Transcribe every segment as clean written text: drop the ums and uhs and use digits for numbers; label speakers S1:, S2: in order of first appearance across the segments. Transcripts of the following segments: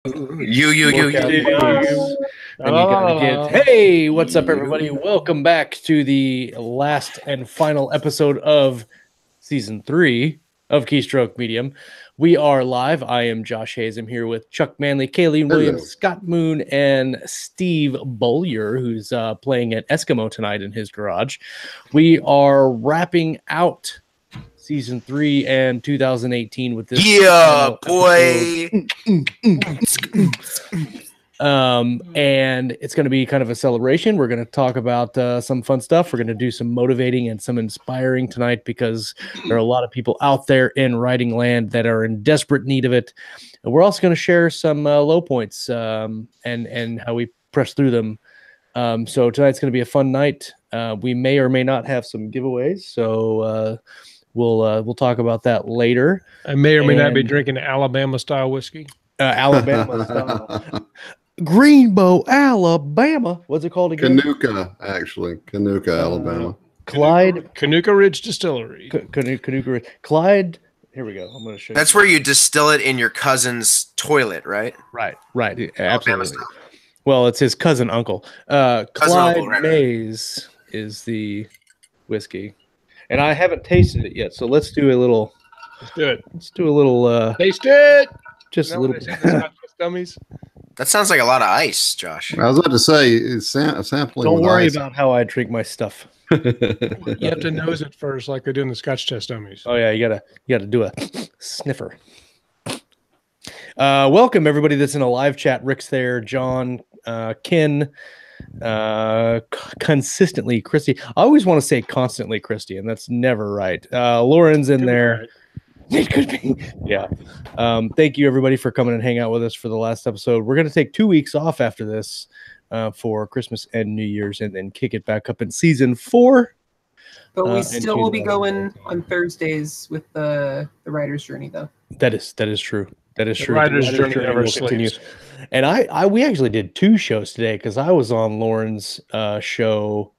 S1: You.
S2: Hey, what's up, everybody? Welcome back to the last and final episode of Season 3 of Keystroke Medium. We are live. I am Josh Hayes. I'm here with Chuck Manley, Kayleen Williams, Scott Moon, and Steve Bollier, who's playing at Eskimo tonight in his garage. We are wrapping out Season 3 and 2018 with this.
S1: Yeah, boy.
S2: And it's going to be kind of a celebration. We're going to talk about some fun stuff. We're going to do some motivating and some inspiring tonight because there are a lot of people out there in writing land that are in desperate need of it. And we're also going to share some low points and how we press through them. So tonight's going to be a fun night. We may or may not have some giveaways. So we'll talk about that later.
S3: I may or may not be drinking Alabama style whiskey.
S2: Alabama style. Greenbow, Alabama. What's it called again?
S4: Canuka, actually. Canuka, Alabama.
S2: Clyde.
S3: Canuka Ridge Distillery.
S2: Canuka Ridge. Clyde. Here we go. I'm going to show you.
S1: That's where you distill it in your cousin's toilet, right?
S2: Right. Absolutely. Well, it's his cousin uncle. Clyde uncle, Mays is the whiskey. And I haven't tasted it yet, so let's do a little.
S3: Let's do it.
S2: Let's do a little.
S3: Taste it.
S2: Just a little bit.
S3: Dummies.
S1: That sounds like a lot of ice, Josh.
S4: I was about to say, it's sampling.
S2: Don't worry about how I drink my stuff.
S3: You have to nose it first, like they do in the Scotch test dummies.
S2: Oh yeah, you gotta do a sniffer. Welcome everybody that's in a live chat. Rick's there, John, Ken, consistently Christy. I always want to say constantly Christy, and that's never right. Lauren's in there. Right. It could be. Yeah. Thank you, everybody, for coming and hang out with us for the last episode. We're going to take 2 weeks off after this for Christmas and New Year's and then kick it back up in Season 4.
S5: But we still will be going on Thursdays with the Writer's Journey, though.
S2: That is true. That is true.
S3: Writer's Journey never
S2: continue. And we actually did 2 shows today because I was on Lauren's show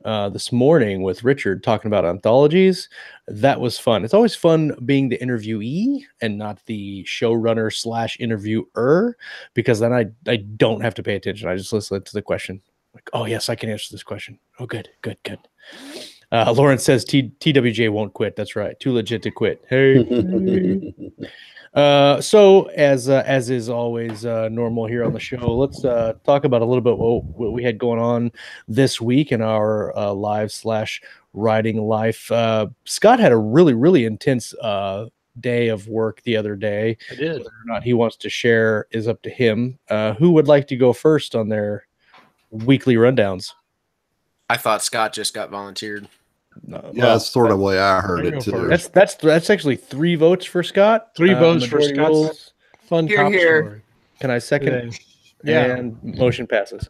S2: this morning with Richard talking about anthologies. That was fun. It's always fun being the interviewee and not the showrunner / interviewer, because then I don't have to pay attention. I just listen to the question. Like, oh yes, I can answer this question. Oh, good. Lauren says TWJ won't quit. That's right. Too legit to quit. Hey. So as is always normal here on the show, let's talk about a little bit what we had going on this week in our live / writing life. Scott had a really intense day of work the other day.
S3: I did.
S2: Whether or not he wants to share is up to him. Who would like to go first on their weekly rundowns?
S1: I thought Scott just got volunteered.
S4: That's sort of the way I heard it too.
S2: That's actually 3 votes for Scott.
S3: 3 votes for Scott. Fun top story.
S2: Can I second? Yeah. And motion passes.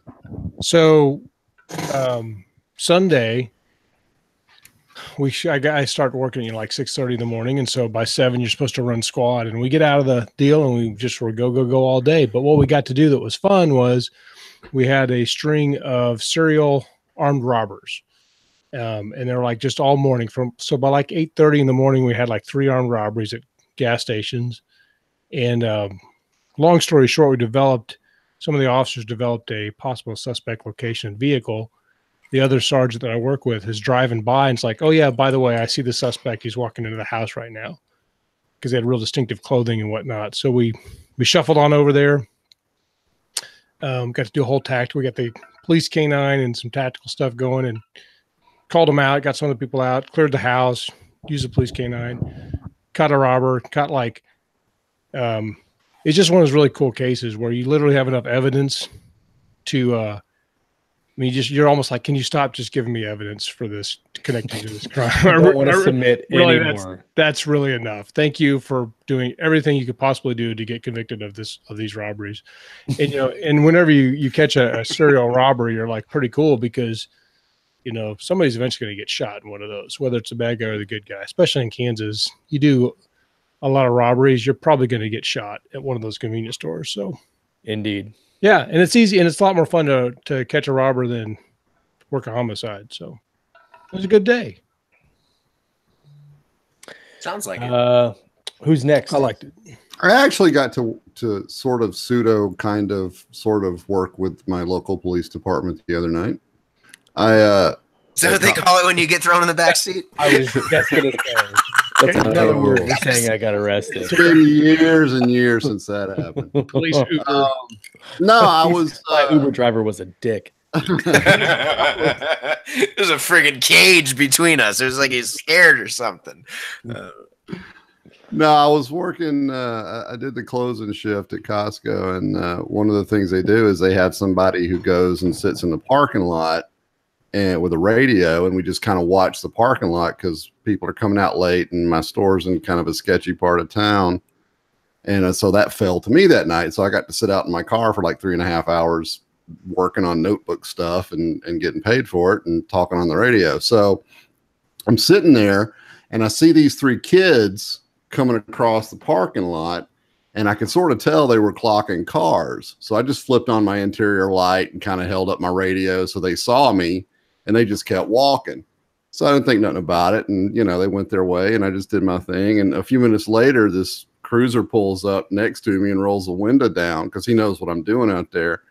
S3: So Sunday, I start working at like 6:30 in the morning, and so by 7 you're supposed to run squad, and we get out of the deal and we just were go all day. But what we got to do that was fun was we had a string of serial armed robbers. And they were like just all morning so by like 8:30 in the morning, we had like 3 armed robberies at gas stations. And long story short, some of the officers developed a possible suspect location vehicle. The other sergeant that I work with is driving by and it's like, oh yeah, by the way, I see the suspect. He's walking into the house right now, because they had real distinctive clothing and whatnot. So we shuffled on over there. Got to do a whole tactic. We got the police canine and some tactical stuff going, and called them out, got some of the people out, cleared the house, used the police canine, caught a robber, it's just one of those really cool cases where you literally have enough evidence to, you're almost like, can you stop just giving me evidence for this, connecting to this crime?
S2: I don't want to submit
S3: really,
S2: anymore.
S3: That's really enough. Thank you for doing everything you could possibly do to get convicted of these robberies. And, and whenever you catch a serial robbery, you're like pretty cool because somebody's eventually going to get shot in one of those, whether it's the bad guy or the good guy. Especially in Kansas, you do a lot of robberies. You're probably going to get shot at one of those convenience stores. So,
S2: indeed,
S3: yeah, and it's easy and it's a lot more fun to catch a robber than work a homicide. So, it was a good day.
S1: Sounds like it.
S2: Who's next?
S3: I liked it.
S4: I actually got to to sort of sort of work with my local police department the other night.
S1: Is that what they call it when you get thrown in the back seat?
S2: I was just gonna say that's another word for saying I got arrested.
S4: It's been years and years since that happened.
S3: Police Uber.
S4: No, I was
S2: my Uber driver was a dick.
S1: There's a friggin' cage between us. It was like he's scared or something.
S4: No, I was working. I did the closing shift at Costco, and one of the things they do is they have somebody who goes and sits in the parking lot and with a radio, and we just kind of watch the parking lot because people are coming out late, and my store's in kind of a sketchy part of town. And so that fell to me that night. So I got to sit out in my car for like 3.5 hours working on notebook stuff and getting paid for it and talking on the radio. So I'm sitting there and I see these 3 kids coming across the parking lot, and I could sort of tell they were clocking cars. So I just flipped on my interior light and kind of held up my radio so they saw me, and they just kept walking. So I didn't think nothing about it. And, you know, they went their way and I just did my thing. And a few minutes later, this cruiser pulls up next to me and rolls the window down because he knows what I'm doing out there.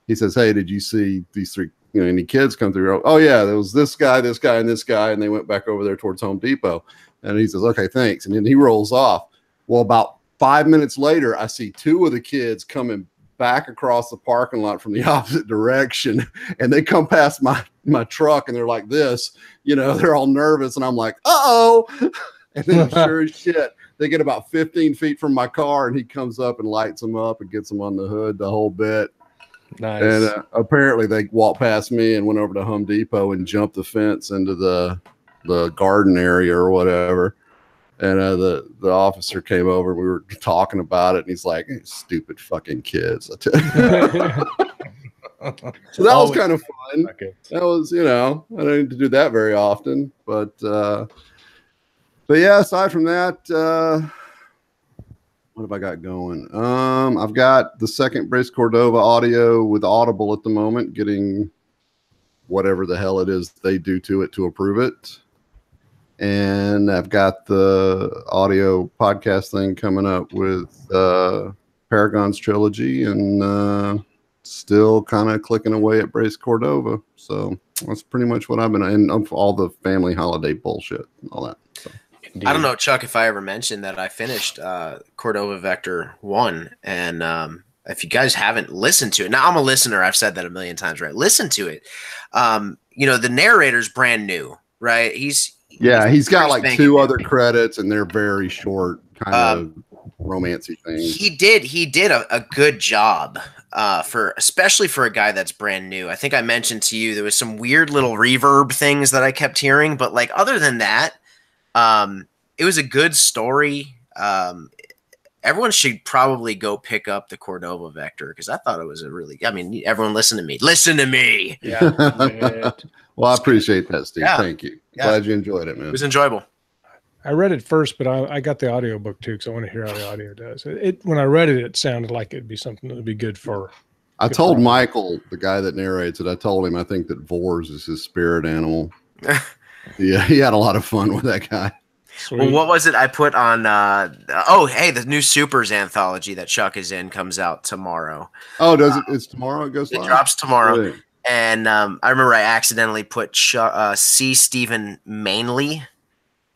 S4: He says, "Hey, did you see these 3, any kids come through?" "Oh yeah, there was this guy, and this guy." And they went back over there towards Home Depot. And he says, "Okay, thanks." And then he rolls off. Well, about 5 minutes later, I see 2 of the kids coming back across the parking lot from the opposite direction. And they come past my truck, and they're like this, they're all nervous. And I'm like, "Uh-oh." And then sure as shit, they get about 15 feet from my car, and he comes up and lights them up and gets them on the hood, the whole bit.
S2: Nice.
S4: And apparently they walked past me and went over to Home Depot and jumped the fence into the garden area or whatever. And the officer came over and we were talking about it, and he's like, "Stupid fucking kids." So that was kind of fun. Okay. That was, I don't need to do that very often, but yeah, aside from that, what have I got going? I've got the second Brace Cordova audio with Audible at the moment, getting whatever the hell it is they do to it to approve it. And I've got the audio podcast thing coming up with Paragon's trilogy, and still kind of clicking away at Brace Cordova. So that's pretty much what I've been, and all the family holiday bullshit and all that. So.
S1: I don't know, Chuck, if I ever mentioned that I finished Cordova Vector 1. And if you guys haven't listened to it, now I'm a listener. I've said that a million times, right? Listen to it. The narrator's brand new, right? He's got like 2 other credits, and they're very short, kind of romancy things. He did a good job especially for a guy that's brand new. I think I mentioned to you there was some weird little reverb things that I kept hearing, but like other than that, it was a good story. Everyone should probably go pick up the Cordova Vector because I thought it was everyone listen to me. Listen to me.
S2: Yeah.
S4: Well, I appreciate that, Steve. Yeah. Thank you. Glad you enjoyed it, man.
S1: It was enjoyable.
S3: I read it first, but I got the audiobook too because I want to hear how the audio does. When I read it, it sounded like it'd be something that would be good for.
S4: I told Michael, the guy that narrates it, I told him I think that Vors is his spirit animal. Yeah, he had a lot of fun with that guy.
S1: Sweet. Well, what was it I put on? The new Supers anthology that Chuck is in comes out tomorrow.
S4: Oh, does it? It's tomorrow. It
S1: drops tomorrow. Really? And I remember I accidentally put C. Stephen Mainley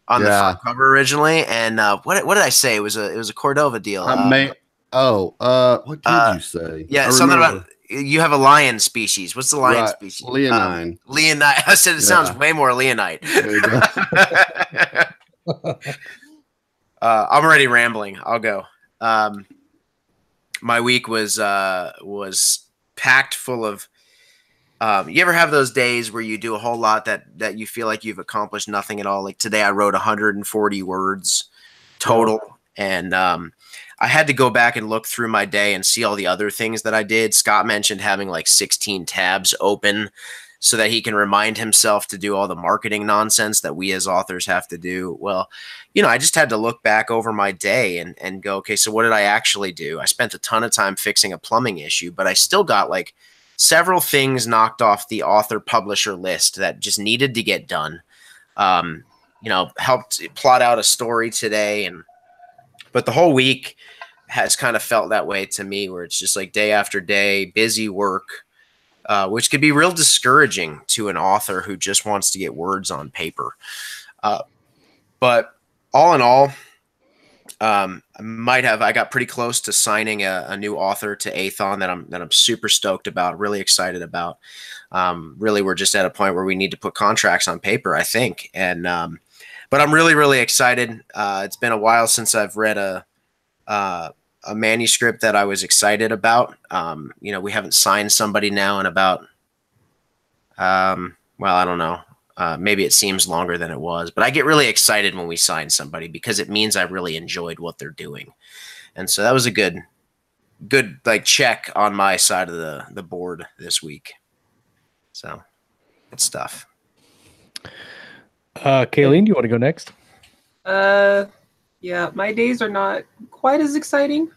S1: on the front cover originally. And what did I say? It was a Cordova deal.
S4: What did you say?
S1: Yeah, something about you have a lion species. What's the lion species?
S4: Leonine.
S1: Leonine. I said it sounds way more Leonite. I'm already rambling. I'll go. My week was packed full of. You ever have those days where you do a whole lot that you feel like you've accomplished nothing at all? Like today, I wrote 140 words total, and I had to go back and look through my day and see all the other things that I did. Scott mentioned having like 16 tabs open so that he can remind himself to do all the marketing nonsense that we as authors have to do. Well, I just had to look back over my day and go, okay, so what did I actually do? I spent a ton of time fixing a plumbing issue, but I still got like several things knocked off the author publisher list that just needed to get done. Helped plot out a story today, but the whole week has kind of felt that way to me, where it's just like day after day, busy work, which could be real discouraging to an author who just wants to get words on paper. But all in all, I got pretty close to signing a new author to Athon that I'm super stoked about, really excited about. Really, we're just at a point where we need to put contracts on paper, I think. And but I'm really, really excited. It's been a while since I've read a manuscript that I was excited about. We haven't signed somebody now in about, well, I don't know. Maybe it seems longer than it was, but I get really excited when we sign somebody because it means I really enjoyed what they're doing. And so that was a good like check on my side of the board this week. So good stuff.
S2: Kayleen, do you want to go next?
S5: Yeah, my days are not quite as exciting.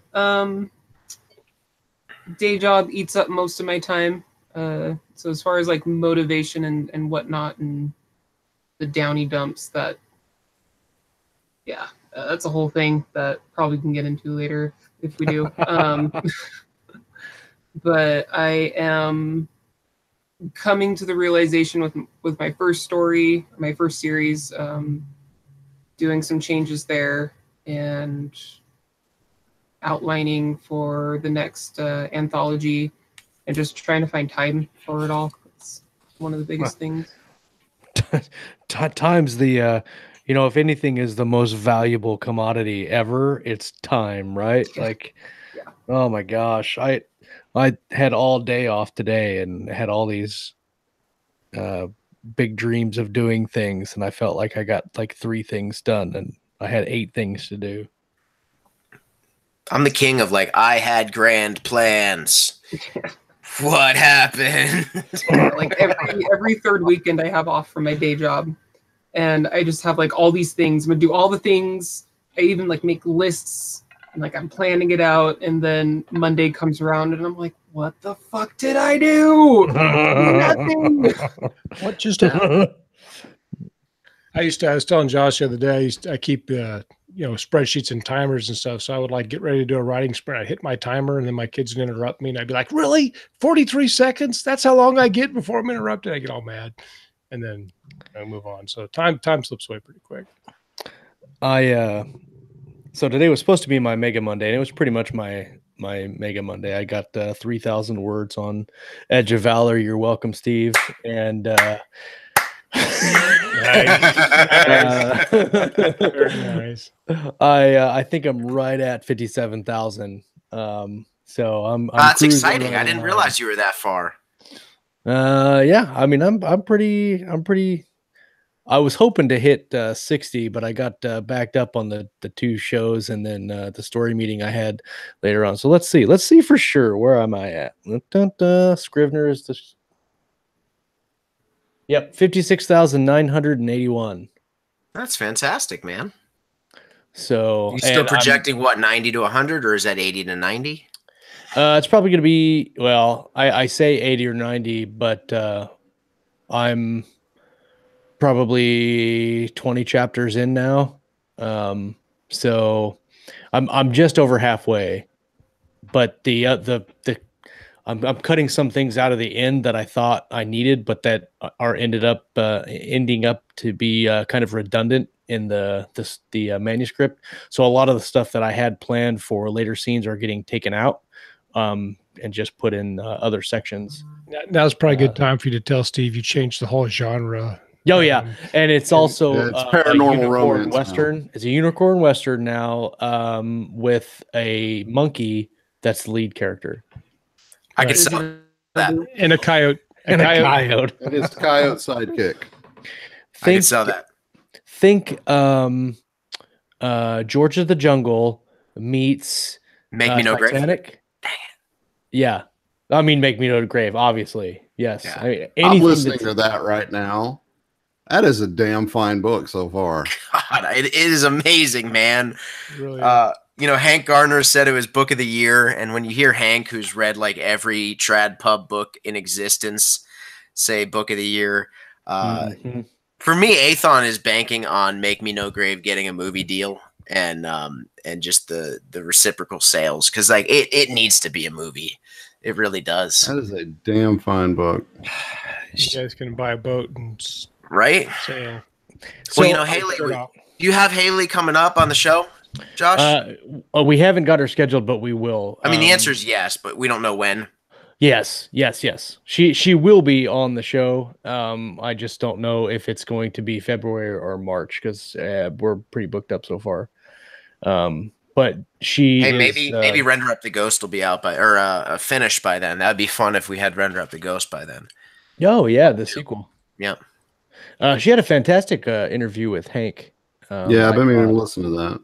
S5: Day job eats up most of my time. So as far as like motivation and whatnot and the downy dumps, that's a whole thing that probably can get into later if we do. But I am coming to the realization with my first story, my first series, doing some changes there and outlining for the next anthology, and just trying to find time for it all. It's one of the biggest things.
S2: Time's the if anything is the most valuable commodity ever, it's time, right? Like, oh my gosh, I had all day off today and had all these big dreams of doing things, and I felt like I got like 3 things done and I had 8 things to do.
S1: I'm the king of like, I had grand plans. What happened?
S5: Like every third weekend I have off from my day job, and I just have like all these things. I'm gonna do all the things. I even like make lists and like I'm planning it out, and then Monday comes around and I'm like, what the fuck did I do? Nothing.
S3: What just happened? I was telling Josh the other day, I keep spreadsheets and timers and stuff. So I would like get ready to do a writing sprint. I hit my timer and then my kids would interrupt me and I'd be like, really? 43 seconds? That's how long I get before I'm interrupted. I get all mad and then I move on. So time slips away pretty quick.
S2: So today was supposed to be my Mega Monday, and it was pretty much my Mega Monday. I got 3,000 words on Edge of Valor. You're welcome, Steve. And
S3: Very nice.
S2: I think I'm right at 57,000. So I'm
S1: that's exciting.
S2: Right,
S1: I didn't realize you were that far.
S2: Yeah. I mean, I'm pretty. I was hoping to hit 60, but I got backed up on the 2 shows and then the story meeting I had later on. So let's see for sure. Where am I at? Scrivener is the. Yep, 56,981.
S1: That's fantastic, man.
S2: So
S1: you still projecting what, 90 to 100, or is that 80 to 90?
S2: It's probably going to be, well, I say 80 or 90, but I'm probably 20 chapters in now. So I'm just over halfway, but I'm cutting some things out of the end that I thought I needed, but that are ending up to be kind of redundant in the manuscript. So a lot of the stuff that I had planned for later scenes are getting taken out and just put in other sections.
S3: Now's probably a good time for you to tell Steve you changed the whole genre.
S2: Oh yeah, and it's also
S4: it's paranormal romance
S2: western.
S4: Now.
S2: It's a unicorn western now, with a monkey that's the lead character.
S1: I can sell that.
S3: And a coyote.
S2: And a coyote.
S4: And his coyote sidekick.
S1: I can sell that.
S2: Think George of the Jungle meets
S1: Make Me No Grave.
S2: Dang it. Yeah. I mean, Make Me No Grave, obviously. Yes.
S1: Yeah.
S2: I mean,
S4: I'm listening to that right now. That is a damn fine book so far.
S1: God, it is amazing, man.
S3: Really?
S1: Hank Gardner said it was book of the year. And when you hear Hank, who's read like every trad pub book in existence, say book of the year, for me, Athon is banking on Make Me No Grave getting a movie deal and just the reciprocal sales, because like it needs to be a movie. It really does.
S4: That is a damn fine book.
S3: You guys can buy a boat and
S1: Right?
S3: sail.
S1: Well, you know, Haley, you have Haley coming up on the show, Josh?
S2: We haven't got her scheduled, but we will.
S1: I mean, the answer is yes, but we don't know when.
S2: Yes. She will be on the show. I just don't know if it's going to be February or March, because we're pretty booked up so far. But she
S1: maybe Render Up the Ghost will be out by, or finished by then. That'd be fun if we had Render Up the Ghost by then.
S2: Oh yeah, the sequel.
S1: Yeah.
S2: She had a fantastic interview with Hank.
S4: Yeah, I've been meaning to listen to that.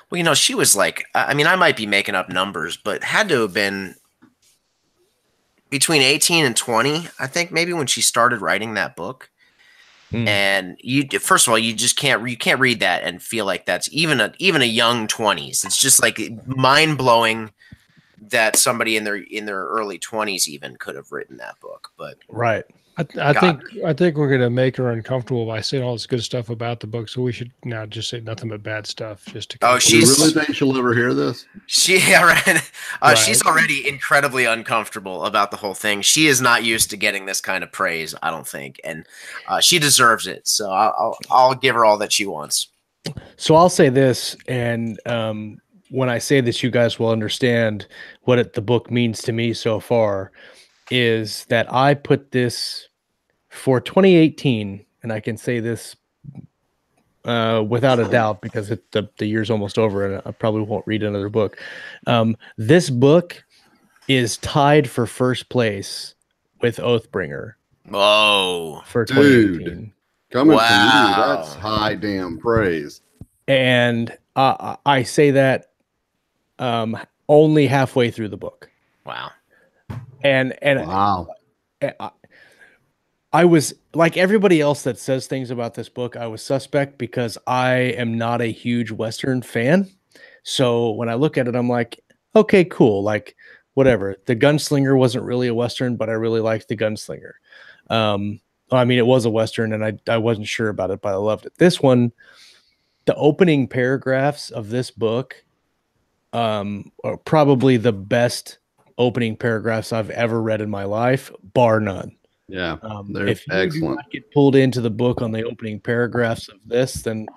S1: Well, you know, she was like, I mean, I might be making up numbers, but had to have been between 18 and 20, I think, maybe, when she started writing that book. And you, first of all, you just can't read that and feel like that's even a young 20s. It's just like mind blowing that somebody in their early 20s even could have written that book. But
S2: right.
S3: I think we're going to make her uncomfortable by saying all this good stuff about the book. So we should now just say nothing but bad stuff. Just to
S4: you really think she'll ever hear this?
S1: She's already incredibly uncomfortable about the whole thing. She is not used to getting this kind of praise, I don't think, and she deserves it. So I'll give her all that she wants.
S2: So I'll say this, and when I say this, you guys will understand what the book means to me so far. Is that I put this for 2018, and I can say this without a doubt, because the year's almost over and I probably won't read another book. This book is tied for first place with Oathbringer.
S1: Oh,
S2: for 2018.
S4: Dude, coming from you, that's high damn praise.
S2: And I say that only halfway through the book.
S1: Wow.
S2: And
S4: wow.
S2: I was like everybody else that says things about this book, I was suspect because I am not a huge Western fan. So when I look at it, I'm like, okay, cool. Like whatever. The Gunslinger wasn't really a Western, but I really liked the Gunslinger. I mean, it was a Western and I wasn't sure about it, but I loved it. This one, the opening paragraphs of this book are probably the best opening paragraphs I've ever read in my life, bar none.
S4: Yeah, they're
S2: if you
S4: excellent.
S2: do not get pulled into the book on the opening paragraphs of this, then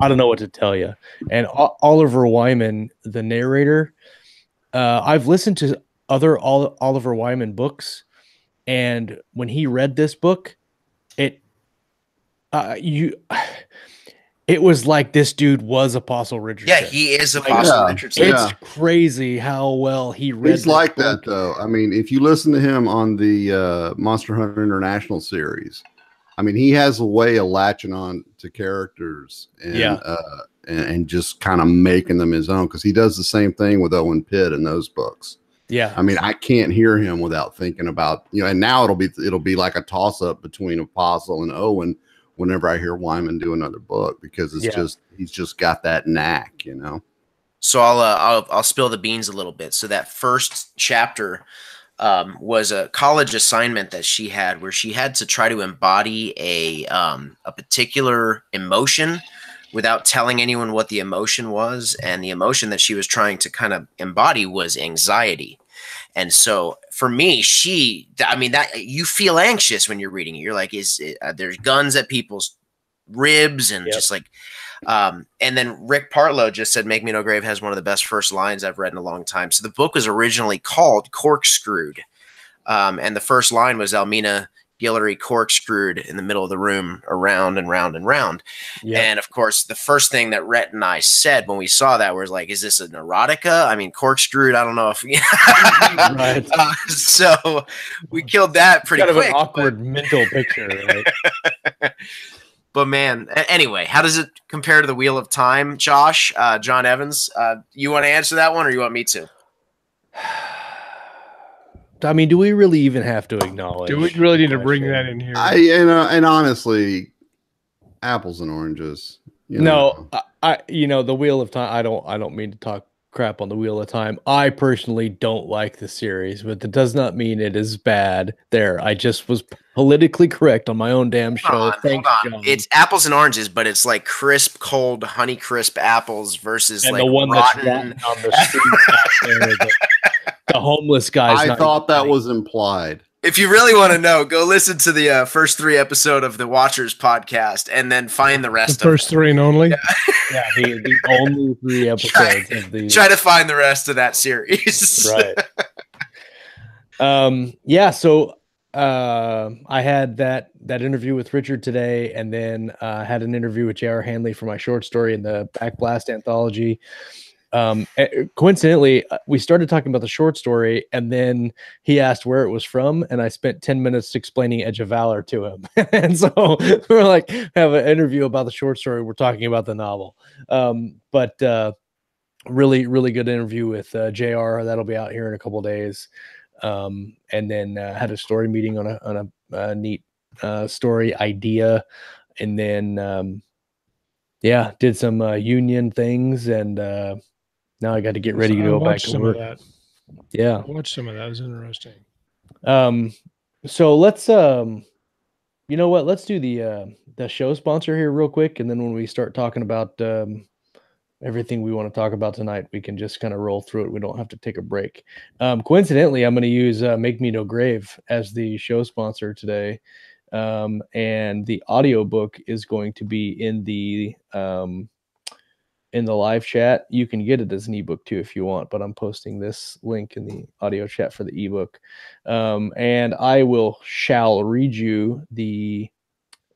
S2: I don't know what to tell you. And Oliver Wyman, the narrator, I've listened to other Oliver Wyman books, and when he read this book, it was like this dude was Apostle Richardson.
S1: Yeah, he is Apostle Richardson.
S2: It's crazy how well he read.
S4: He's like that, though. I mean, if you listen to him on the Monster Hunter International series, I mean, he has a way of latching on to characters and just kind of making them his own, because he does the same thing with Owen Pitt in those books.
S2: Yeah,
S4: I mean, I can't hear him without thinking about, you know. And now it'll be like a toss up between Apostle and Owen whenever I hear Wyman do another book, because it's he's just got that knack, you know.
S1: So I'll spill the beans a little bit. So that first chapter was a college assignment that she had, where she had to try to embody a particular emotion without telling anyone what the emotion was, and the emotion that she was trying to kind of embody was anxiety. And so for me, that you feel anxious when you're reading it. You're like, there's guns at people's ribs and just like, and then Rick Partlow just said, "Make Me No Grave" has one of the best first lines I've read in a long time. So the book was originally called Corkscrewed. And the first line was Almina Guillory corkscrewed in the middle of the room around and round and round. Yeah. And of course, the first thing that Rhett and I said when we saw that was like, is this an erotica? I mean, corkscrewed, I don't know if
S2: right.
S1: So we killed that pretty quick.
S2: An awkward mental picture, right?
S1: But man, anyway, how does it compare to the Wheel of Time, Josh? John Evans, you want to answer that one, or you want me to?
S2: I mean, do we really even have to acknowledge?
S3: Do we really need to bring that in here?
S4: And honestly, apples and oranges.
S2: No, the Wheel of Time. I don't mean to talk crap on the Wheel of Time. I personally don't like the series, but that does not mean it is bad. There, I just was politically correct on my own damn show. Thanks,
S1: hold on.
S2: John.
S1: It's apples and oranges, but it's like crisp, cold, honey crisp apples versus
S2: and
S1: like
S2: the one
S1: rotten.
S2: that's rotten on the street back there, the homeless guys.
S4: I
S2: not
S4: thought that
S2: eating.
S4: was implied.
S1: If you really want to know, go listen to the first 3 episodes of the Watchers podcast, and then find the
S3: The
S1: rest.
S3: first 3 and only.
S2: Yeah, the only 3 episodes of the
S1: Try to find the rest of that series.
S2: right. Yeah, so I had that interview with Richard today, and then had an interview with J.R. Hanley for my short story in the Backblast anthology. Coincidentally, we started talking about the short story, and then he asked where it was from, and I spent 10 minutes explaining Edge of Valor to him. And so we're like, have an interview about the short story. We're talking about the novel. But really, really good interview with JR. That'll be out here in a couple of days. And then had a story meeting on a neat story idea, and then yeah, did some union things, and now I got to get ready to go back to
S3: some
S2: work.
S3: of that.
S2: Yeah,
S3: I watched some of that. It was interesting.
S2: So let's you know what? Let's do the show sponsor here real quick, and then when we start talking about everything we want to talk about tonight, we can just kind of roll through it. We don't have to take a break. Coincidentally, I'm going to use Make Me No Grave as the show sponsor today. And the audiobook is going to be in the live chat. You can get it as an ebook too if you want, but I'm posting this link in the audio chat for the ebook. And I shall read you the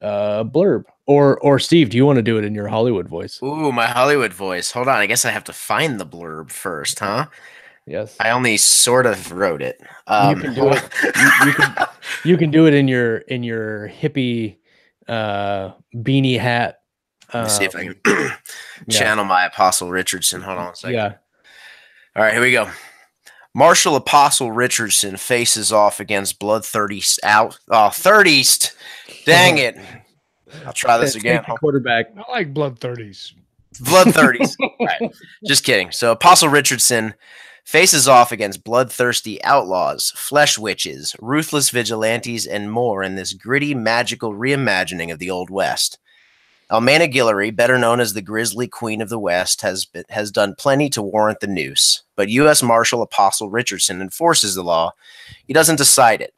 S2: blurb. Or Steve, do you want to do it in your Hollywood voice?
S1: Ooh, my Hollywood voice. Hold on. I guess I have to find the blurb first, huh?
S2: Yes.
S1: I only sort of wrote it.
S2: You can do it. You can do it in your hippie beanie hat.
S1: Let me see if I can channel my Apostle Richardson. Hold on a second.
S2: Yeah.
S1: All right, here we go. Marshal Apostle Richardson faces off against Bloodthirst Thirst. Dang it. I'll try this again.
S2: Quarterback.
S3: I like blood 30s.
S1: Bloodthirst. Right. Just kidding. So Apostle Richardson faces off against bloodthirsty outlaws, flesh witches, ruthless vigilantes, and more in this gritty, magical reimagining of the Old West. Almena Guillory, better known as the Grizzly Queen of the West, has done plenty to warrant the noose. But U.S. Marshal Apostle Richardson enforces the law. He doesn't decide it.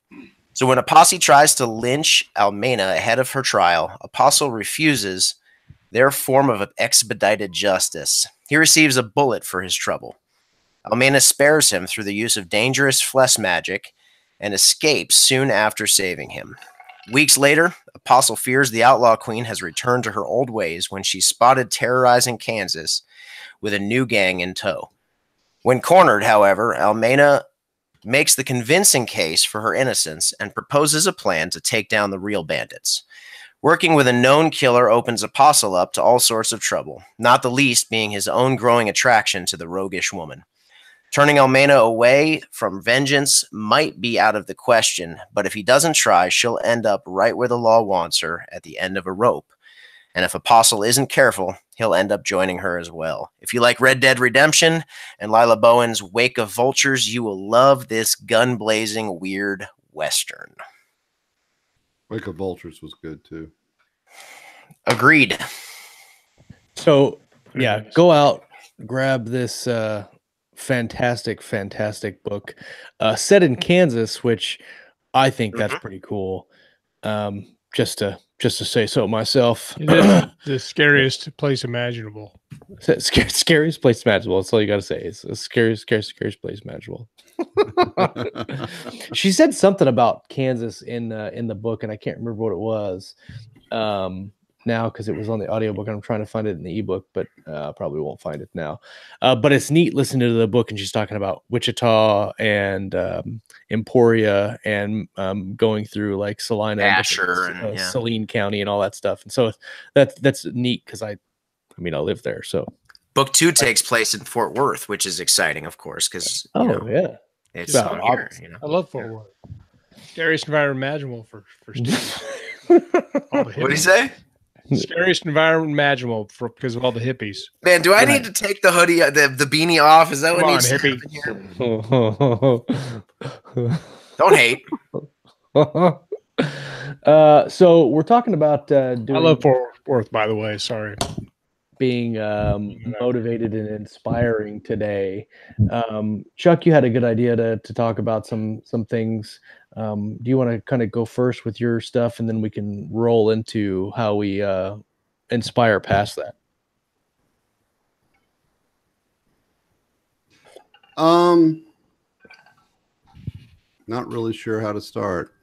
S1: So when a posse tries to lynch Almena ahead of her trial, Apostle refuses their form of expedited justice. He receives a bullet for his trouble. Almena spares him through the use of dangerous flesh magic and escapes soon after saving him. Weeks later, Apostle fears the Outlaw Queen has returned to her old ways when she's spotted terrorizing Kansas with a new gang in tow. When cornered, however, Almena makes the convincing case for her innocence and proposes a plan to take down the real bandits. Working with a known killer opens Apostle up to all sorts of trouble, not the least being his own growing attraction to the roguish woman. Turning Almena away from vengeance might be out of the question, but if he doesn't try, she'll end up right where the law wants her, at the end of a rope. And if Apostle isn't careful, he'll end up joining her as well. If you like Red Dead Redemption and Lila Bowen's Wake of Vultures, you will love this gun-blazing, weird Western.
S4: Wake of Vultures was good too.
S1: Agreed.
S2: So, yeah, go out, grab this fantastic book set in Kansas, which I think that's pretty cool. Just to say so myself.
S3: It is the scariest place imaginable.
S2: Scariest place imaginable. That's all you got to say. It's the scariest place imaginable. She said something about Kansas in the book, and I can't remember what it was now because it was on the audiobook and I'm trying to find it in the ebook, but probably won't find it now. But it's neat listening to the book, and she's talking about Wichita and Emporia and going through like Salina,
S1: Asher, and
S2: Saline County and all that stuff. And so that's neat because I live there. So
S1: Book 2 takes place in Fort Worth, which is exciting, of course, because it's
S2: About
S1: here,
S3: I love Fort Worth. Scariest environment imaginable for Steve.
S1: What did he say?
S3: Scariest environment imaginable because of all the hippies.
S1: Man, do I need to take the hoodie, the beanie off? Is that
S3: Come
S1: what
S3: on,
S1: needs to
S3: hippie.
S1: happen here? Don't hate.
S2: So we're talking about doing,
S3: I love Fort Worth, by the way. Sorry.
S2: being motivated and inspiring today. Chuck, you had a good idea to talk about some things. Do you want to kind of go first with your stuff, and then we can roll into how we inspire past that?
S4: Not really sure how to start.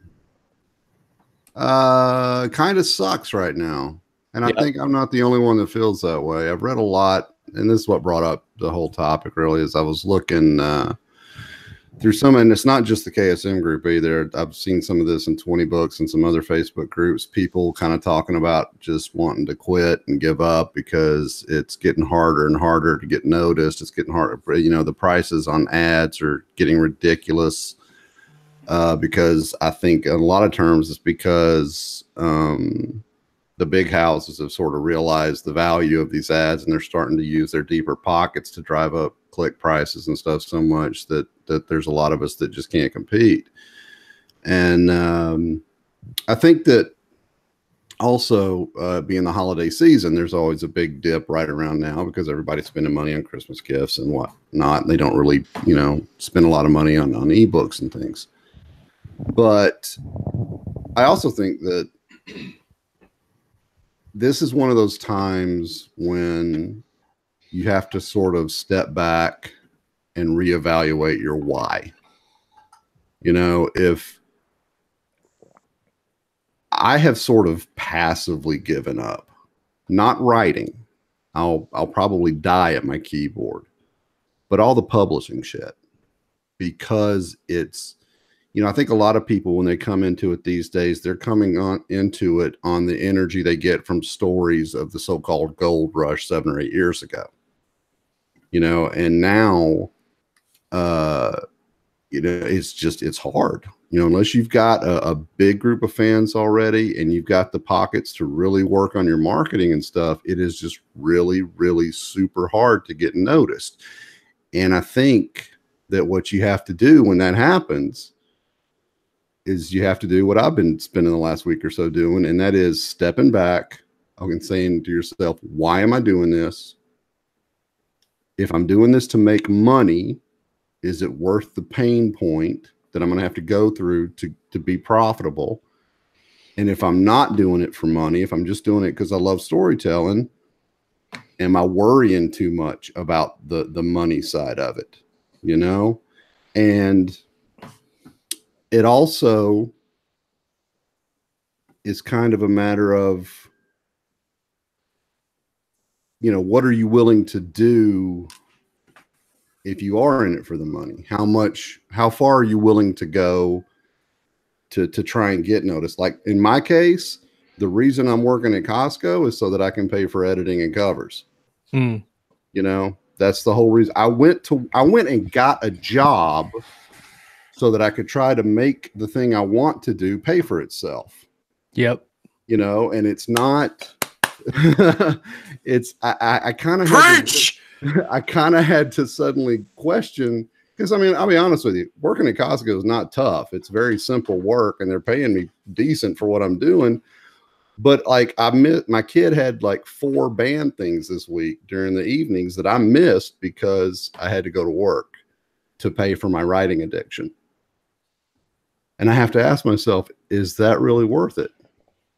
S4: Kind of sucks right now. And I think I'm not the only one that feels that way. I've read a lot, and this is what brought up the whole topic really, is I was looking through some, and it's not just the KSM group either. I've seen some of this in 20 books and some other Facebook groups, people kind of talking about just wanting to quit and give up because it's getting harder and harder to get noticed. It's getting harder. You know, the prices on ads are getting ridiculous. Because I think in a lot of terms it's because the big houses have sort of realized the value of these ads, and they're starting to use their deeper pockets to drive up click prices and stuff so much that there's a lot of us that just can't compete. And I think that also being the holiday season, there's always a big dip right around now because everybody's spending money on Christmas gifts and whatnot. And they don't really, you know, spend a lot of money on ebooks and things. But I also think that this is one of those times when you have to sort of step back and reevaluate your why. You know, if I have sort of passively given up, not writing, I'll probably die at my keyboard, but all the publishing shit, because it's, you know, I think a lot of people, when they come into it these days, they're coming into it on the energy they get from stories of the so-called gold rush 7 or 8 years ago. You know, and now, you know, it's hard. You know, unless you've got a big group of fans already and you've got the pockets to really work on your marketing and stuff, it is just really, really super hard to get noticed. And I think that what you have to do when that happens is you have to do what I've been spending the last week or so doing, and that is stepping back and saying to yourself, why am I doing this? If I'm doing this to make money, is it worth the pain point that I'm going to have to go through to be profitable? And if I'm not doing it for money, if I'm just doing it because I love storytelling, am I worrying too much about the money side of it? You know? And it also is kind of a matter of, you know, what are you willing to do if you are in it for the money? How far are you willing to go to try and get noticed? Like in my case, the reason I'm working at Costco is so that I can pay for editing and covers. You know, that's the whole reason. I went and got a job so that I could try to make the thing I want to do pay for itself. Yep. You know, and it's not, it's, I kind of had to suddenly question, because I mean, I'll be honest with you, working at Costco is not tough. It's very simple work and they're paying me decent for what I'm doing. But like my kid had like 4 band things this week during the evenings that I missed because I had to go to work to pay for my writing addiction. And I have to ask myself, is that really worth it?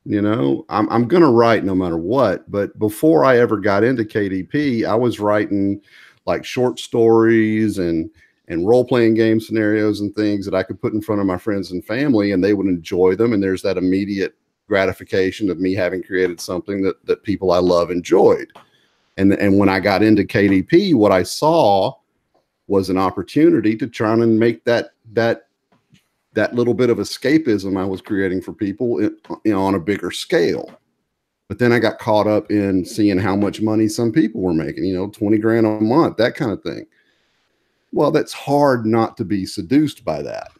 S4: You know, I'm going to write no matter what. But before I ever got into KDP, I was writing like short stories and role-playing game scenarios and things that I could put in front of my friends and family, and they would enjoy them. And there's that immediate gratification of me having created something that people I love enjoyed. And when I got into KDP, what I saw was an opportunity to try and make that little bit of escapism I was creating for people, you know, on a bigger scale. But then I got caught up in seeing how much money some people were making, you know, 20 grand a month, that kind of thing. Well, that's hard not to be seduced by that,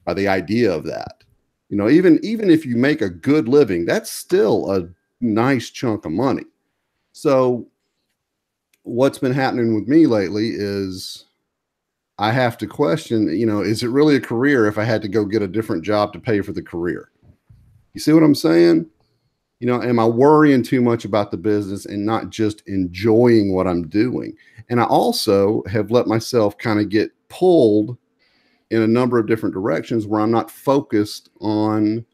S4: by the idea of that. You know, even if you make a good living, that's still a nice chunk of money. So what's been happening with me lately is I have to question, is it really a career if I had to go get a different job to pay for the career? You see what I'm saying? Am I worrying too much about the business and not just enjoying what I'm doing? And I also have let myself kind of get pulled in a number of different directions where I'm not focused on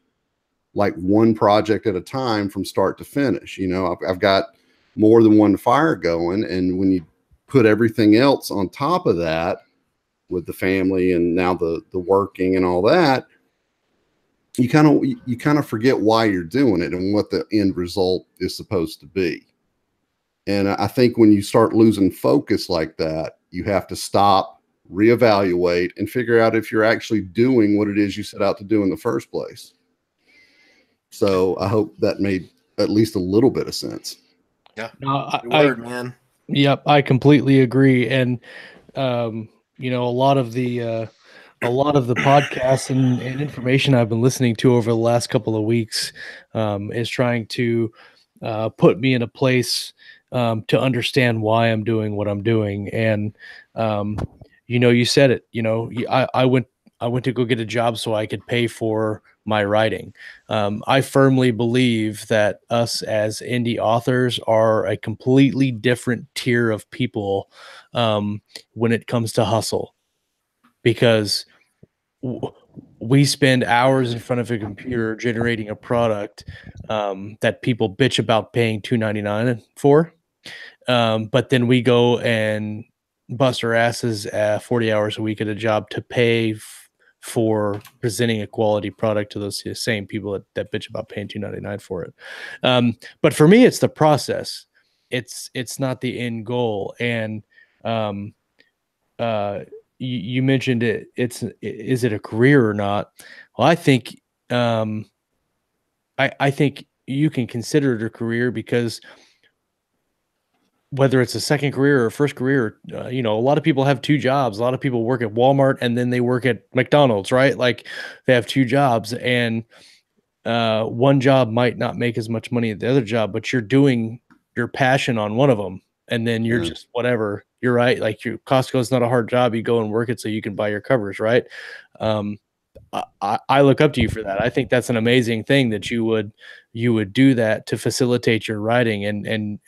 S4: like one project at a time from start to finish. I've got more than one fire going. And when you put everything else on top of that with the family and now the working and all that, you kind of forget why you're doing it and what the end result is supposed to be. And I think when you start losing focus like that, you have to stop, reevaluate, and figure out if you're actually doing what it is you set out to do in the first place. So I hope that made at least a little bit of sense.
S1: Yeah.
S2: No,
S1: Man.
S2: Yep, I completely agree. And a lot of the podcasts and information I've been listening to over the last couple of weeks is trying to put me in a place to understand why I'm doing what I'm doing. And you said it. I went to go get a job so I could pay for my writing. I firmly believe that us as indie authors are a completely different tier of people when it comes to hustle, because we spend hours in front of a computer generating a product that people bitch about paying $2.99 for. But then we go and bust our asses 40 hours a week at a job to pay for presenting a quality product to those same people that bitch about paying $2.99 for it. But for me, it's the process. It's not the end goal. And you mentioned it. Is it a career or not? Well, I think I think you can consider it a career, because whether it's a second career or a first career, a lot of people have two jobs. A lot of people work at Walmart and then they work at McDonald's, right? Like they have two jobs, and one job might not make as much money as the other job, but you're doing your passion on one of them. And then you're just whatever. You're right. Like Costco is not a hard job. You go and work it so you can buy your covers, right? I look up to you for that. I think that's an amazing thing that you would do that to facilitate your writing and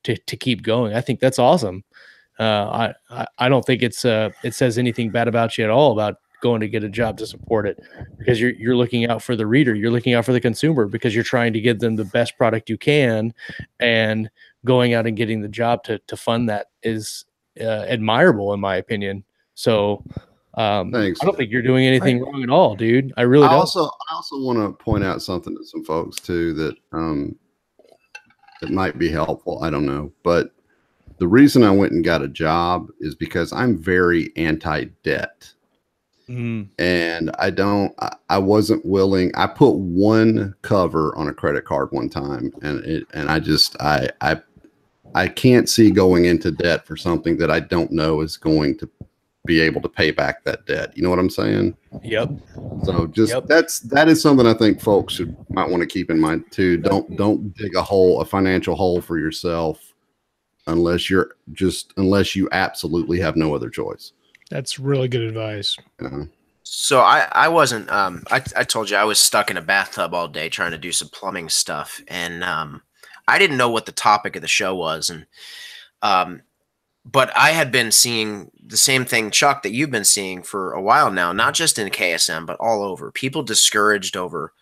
S2: to keep going. I think that's awesome. I don't think it says anything bad about you at all about going to get a job to support it, because you're looking out for the reader, you're looking out for the consumer, because you're trying to give them the best product you can, and going out and getting the job to fund that is admirable in my opinion. So
S4: Thanks.
S2: I don't think you're doing anything wrong at all, dude. I really don't.
S4: I also want to point out something to some folks too that that might be helpful. I don't know, but the reason I went and got a job is because I'm very anti-debt. And I wasn't willing. I put one cover on a credit card one time, and I can't see going into debt for something that I don't know is going to be able to pay back that debt. You know what I'm saying?
S2: Yep.
S4: So that is something I think folks might want to keep in mind too. Don't dig a financial hole for yourself unless you absolutely have no other choice.
S3: That's really good advice.
S1: So I wasn't, I told you I was stuck in a bathtub all day trying to do some plumbing stuff. And I didn't know what the topic of the show was. And but I had been seeing the same thing, Chuck, that you've been seeing for a while now, not just in KSM, but all over. People discouraged over,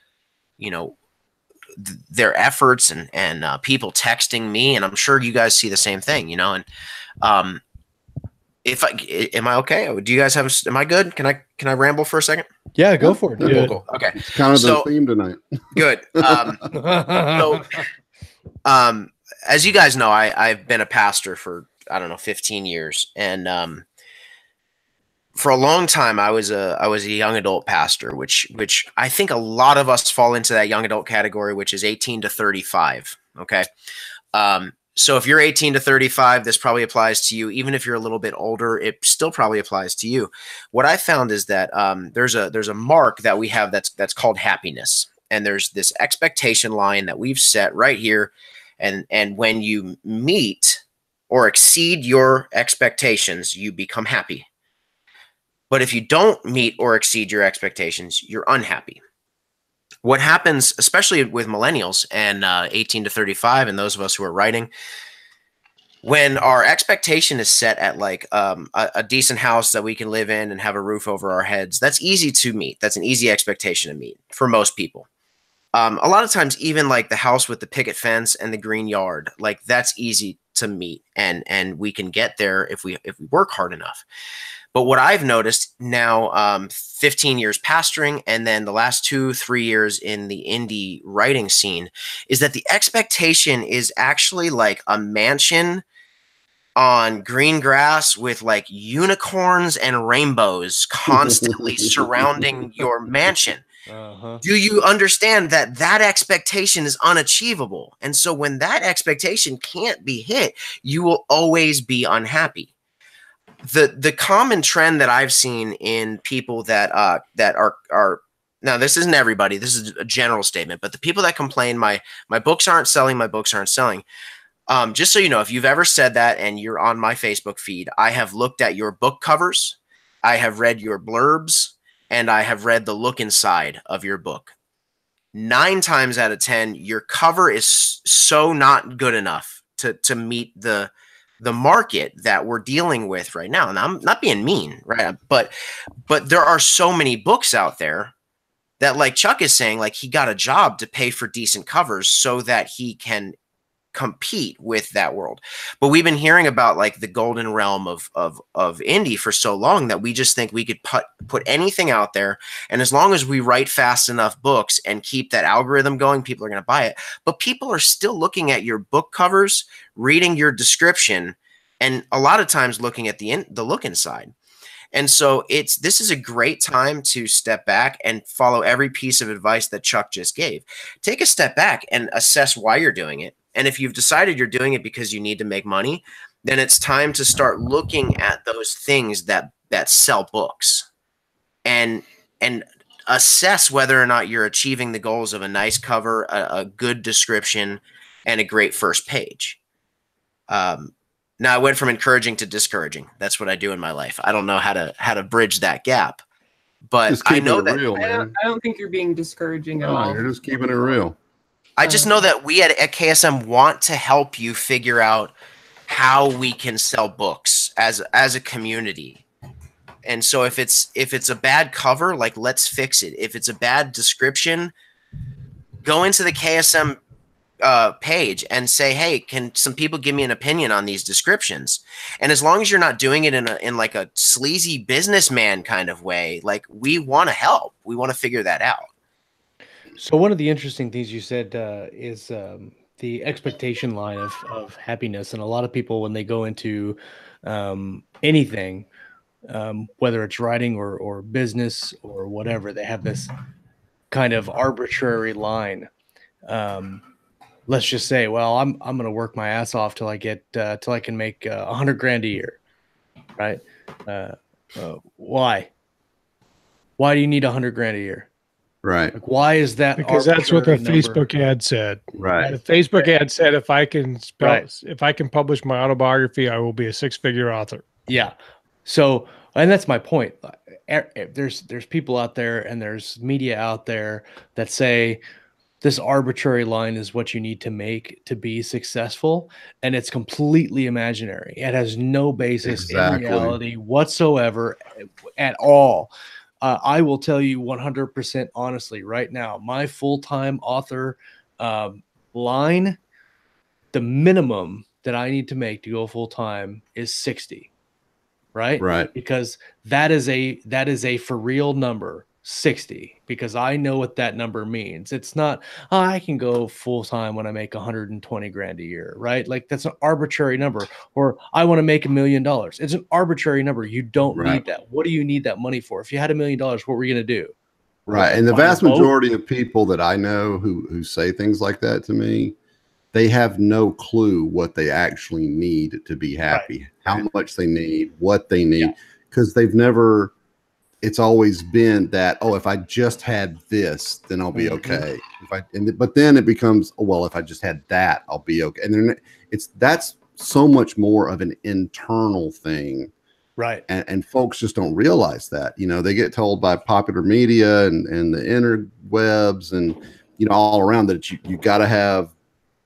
S1: their efforts, and people texting me. And I'm sure you guys see the same thing, and am I okay? Do you guys am I good? Can I ramble for a second?
S2: Yeah, go for it.
S1: Dude. Cool. Okay.
S4: It's kind of the theme tonight.
S1: Good. As you guys know, I've been a pastor for, 15 years. And for a long time, I was a young adult pastor, which I think a lot of us fall into that young adult category, which is 18 to 35. Okay. So if you're 18 to 35, this probably applies to you. Even if you're a little bit older, it still probably applies to you. What I found is that there's a mark that we have that's called happiness. and there's this expectation line that we've set right here. And when you meet or exceed your expectations, you become happy. But if you don't meet or exceed your expectations, you're unhappy. What happens, especially with millennials and 18 to 35, and those of us who are writing, when our expectation is set at like a decent house that we can live in and have a roof over our heads, that's easy to meet. That's an easy expectation to meet for most people. A lot of times, even like the house with the picket fence and the green yard, like that's easy to meet, and we can get there if we work hard enough. But what I've noticed now, 15 years pastoring, and then the last 2-3 years in the indie writing scene, is that the expectation is actually like a mansion on green grass with like unicorns and rainbows constantly surrounding your mansion. Do you understand that that expectation is unachievable? And so when that expectation can't be hit, you will always be unhappy. The common trend that I've seen in people that are now, this isn't everybody, this is a general statement, but the people that complain my books aren't selling, just so you know, if you've ever said that and you're on my Facebook feed, I have looked at your book covers, I have read your blurbs, and I have read the look inside of your book. 9 times out of 10, your cover is so not good enough to meet the market that we're dealing with right now. And I'm not being mean, right? But there are so many books out there that, like Chuck is saying, like he got a job to pay for decent covers so that he can compete with that world. But we've been hearing about like the golden realm of indie for so long that we just think we could put anything out there, and as long as we write fast enough books and keep that algorithm going, people are going to buy it. But people are still looking at your book covers, reading your description, and a lot of times looking at the look inside. And so this is a great time to step back and follow every piece of advice that Chuck just gave. Take a step back and assess why you're doing it. And if you've decided you're doing it because you need to make money, then it's time to start looking at those things that sell books and assess whether or not you're achieving the goals of a nice cover, a good description, and a great first page. Now I went from encouraging to discouraging. That's what I do in my life. I don't know how to bridge that gap, but I know that
S4: real,
S5: I don't think you're being discouraging at all.
S4: You're just keeping it real.
S1: I just know that we at KSM want to help you figure out how we can sell books as a community. And so if it's a bad cover, like let's fix it. If it's a bad description, go into the KSM page and say, hey, can some people give me an opinion on these descriptions? And as long as you're not doing it in like a sleazy businessman kind of way, like we want to help. We want to figure that out.
S2: So one of the interesting things you said is the expectation line of happiness. And a lot of people, when they go into anything, whether it's writing or business or whatever, they have this kind of arbitrary line. Let's just say, well, I'm going to work my ass off till I can make $100,000 a year, right? Why? Why do you need $100,000 a year?
S4: Right.
S2: Like, why is that?
S3: Because that's what the Facebook ad said.
S4: Right.
S3: The Facebook ad said, if I can publish my autobiography, I will be a 6-figure author.
S2: Yeah. So, and that's my point. There's people out there and there's media out there that say this arbitrary line is what you need to make to be successful, and it's completely imaginary. It has no basis in reality whatsoever at all. I will tell you 100% honestly right now, my full-time author line, the minimum that I need to make to go full-time is 60, right?
S4: Right.
S2: Because that is a for real number, 60, because I know what that number means. It's not, I can go full-time when I make $120,000 a year, right? Like that's an arbitrary number. Or I want to make $1 million. It's an arbitrary number. You don't need that. What do you need that money for? If you had $1 million, what were you going to do?
S4: Right. And the vast majority of people that I know who say things like that to me, they have no clue what they actually need to be happy, how much they need, what they need, because they've never it's always been that, oh, if I just had this, then I'll be okay. But then it becomes, oh, well, if I just had that, I'll be okay. And then that's so much more of an internal thing.
S2: Right.
S4: And folks just don't realize that. You know, they get told by popular media and the interwebs and, you know, all around that you got to have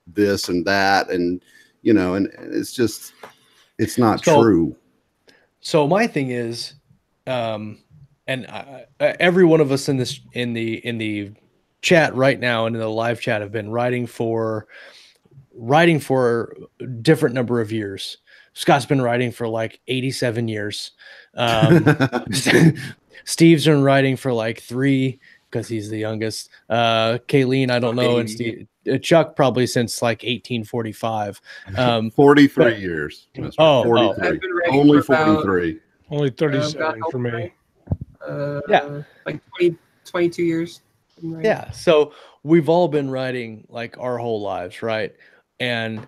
S4: this and that. And, you know, and it's just, it's not true.
S2: So my thing is, every one of us in the chat right now and in the live chat have been writing for a different number of years. Scott's been writing for like 87 years. Steve's been writing for like 3 because he's the youngest. Kayleen, I don't know, and Steve, Chuck probably since like 1845.
S4: 43 years. Mr. 43. Only 43.
S3: Only 37 for me.
S5: Like 22 years.
S2: Yeah, so we've all been writing like our whole lives, right? And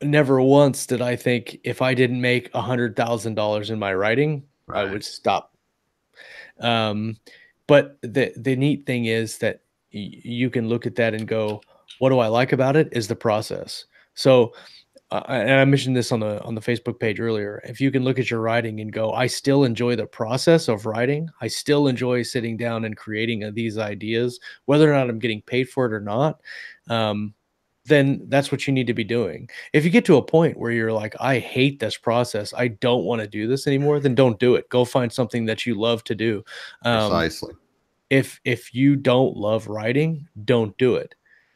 S2: never once did I think if I didn't make $100,000 in my writing, I would stop. But the neat thing is that you can look at that and go, what do I like about it is the process. So, and I mentioned this on the Facebook page earlier. If you can look at your writing and go, I still enjoy the process of writing. I still enjoy sitting down and creating these ideas, whether or not I'm getting paid for it or not. Then that's what you need to be doing. If you get to a point where you're like, I hate this process, I don't want to do this anymore, then don't do it. Go find something that you love to do.
S4: Precisely.
S2: If you don't love writing, don't do it.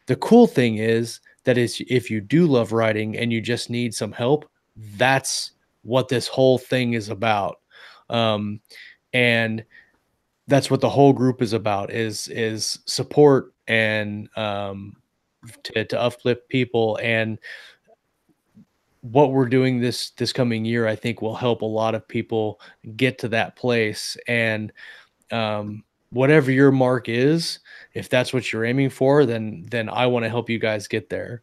S2: The cool thing is that if you do love writing and you just need some help, that's what this whole thing is about. And that's what the whole group is about, is support and to uplift people. And what we're doing this coming year, I think, will help a lot of people get to that place. And whatever your mark is, if that's what you're aiming for, then I want to help you guys get there.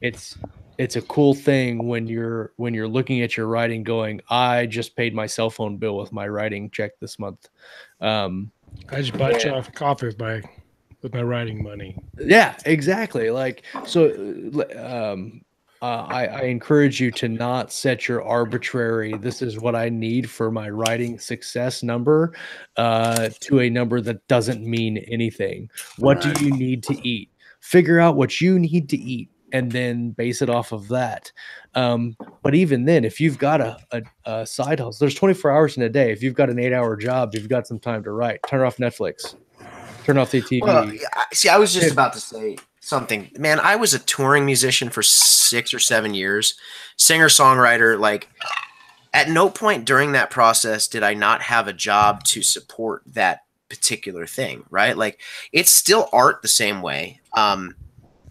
S2: It's a cool thing when you're looking at your writing going, I just paid my cell phone bill with my writing check this month.
S3: I just bought you off coffee with my writing money.
S2: Yeah, exactly. Like, so I encourage you to not set your arbitrary, this is what I need for my writing success number, to a number that doesn't mean anything. What do you need to eat? Figure out what you need to eat and then base it off of that. But even then, if you've got a side hustle, there's 24 hours in a day. If you've got an 8-hour job, you've got some time to write. Turn off Netflix. Turn off the TV.
S1: Well, see, I was just about to say something. Man, I was a touring musician for 6 or 7 years, singer-songwriter. Like, at no point during that process did I not have a job to support that particular thing, right? Like, it's still art the same way.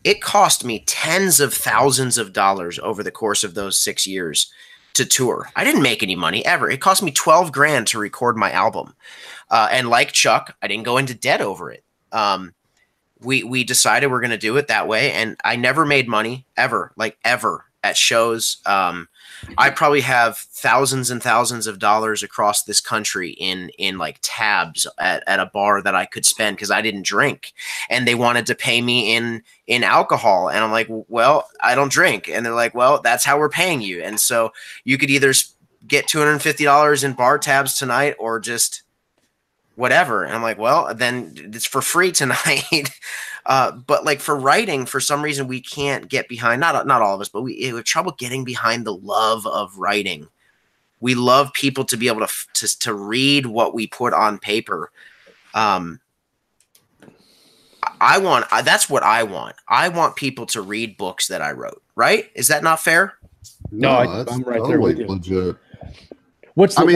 S1: It cost me tens of thousands of dollars over the course of those 6 years to tour. I didn't make any money ever. It cost me $12,000 to record my album. And like Chuck, I didn't go into debt over it. We decided we're going to do it that way. And I never made money ever at shows. I probably have thousands and thousands of dollars across this country in like tabs at a bar that I could spend because I didn't drink, and they wanted to pay me in alcohol. And I'm like, well, I don't drink. And they're like, well, that's how we're paying you. And so you could either get $250 in bar tabs tonight or just whatever. And I'm like, well, then it's for free tonight. But like for writing, for some reason, we can't get behind, not all of us, but we have trouble getting behind the love of writing. We love people to be able to read what we put on paper. That's what I want. I want people to read books that I wrote, right? Is that not fair?
S4: No, I'm right there with you. Legit.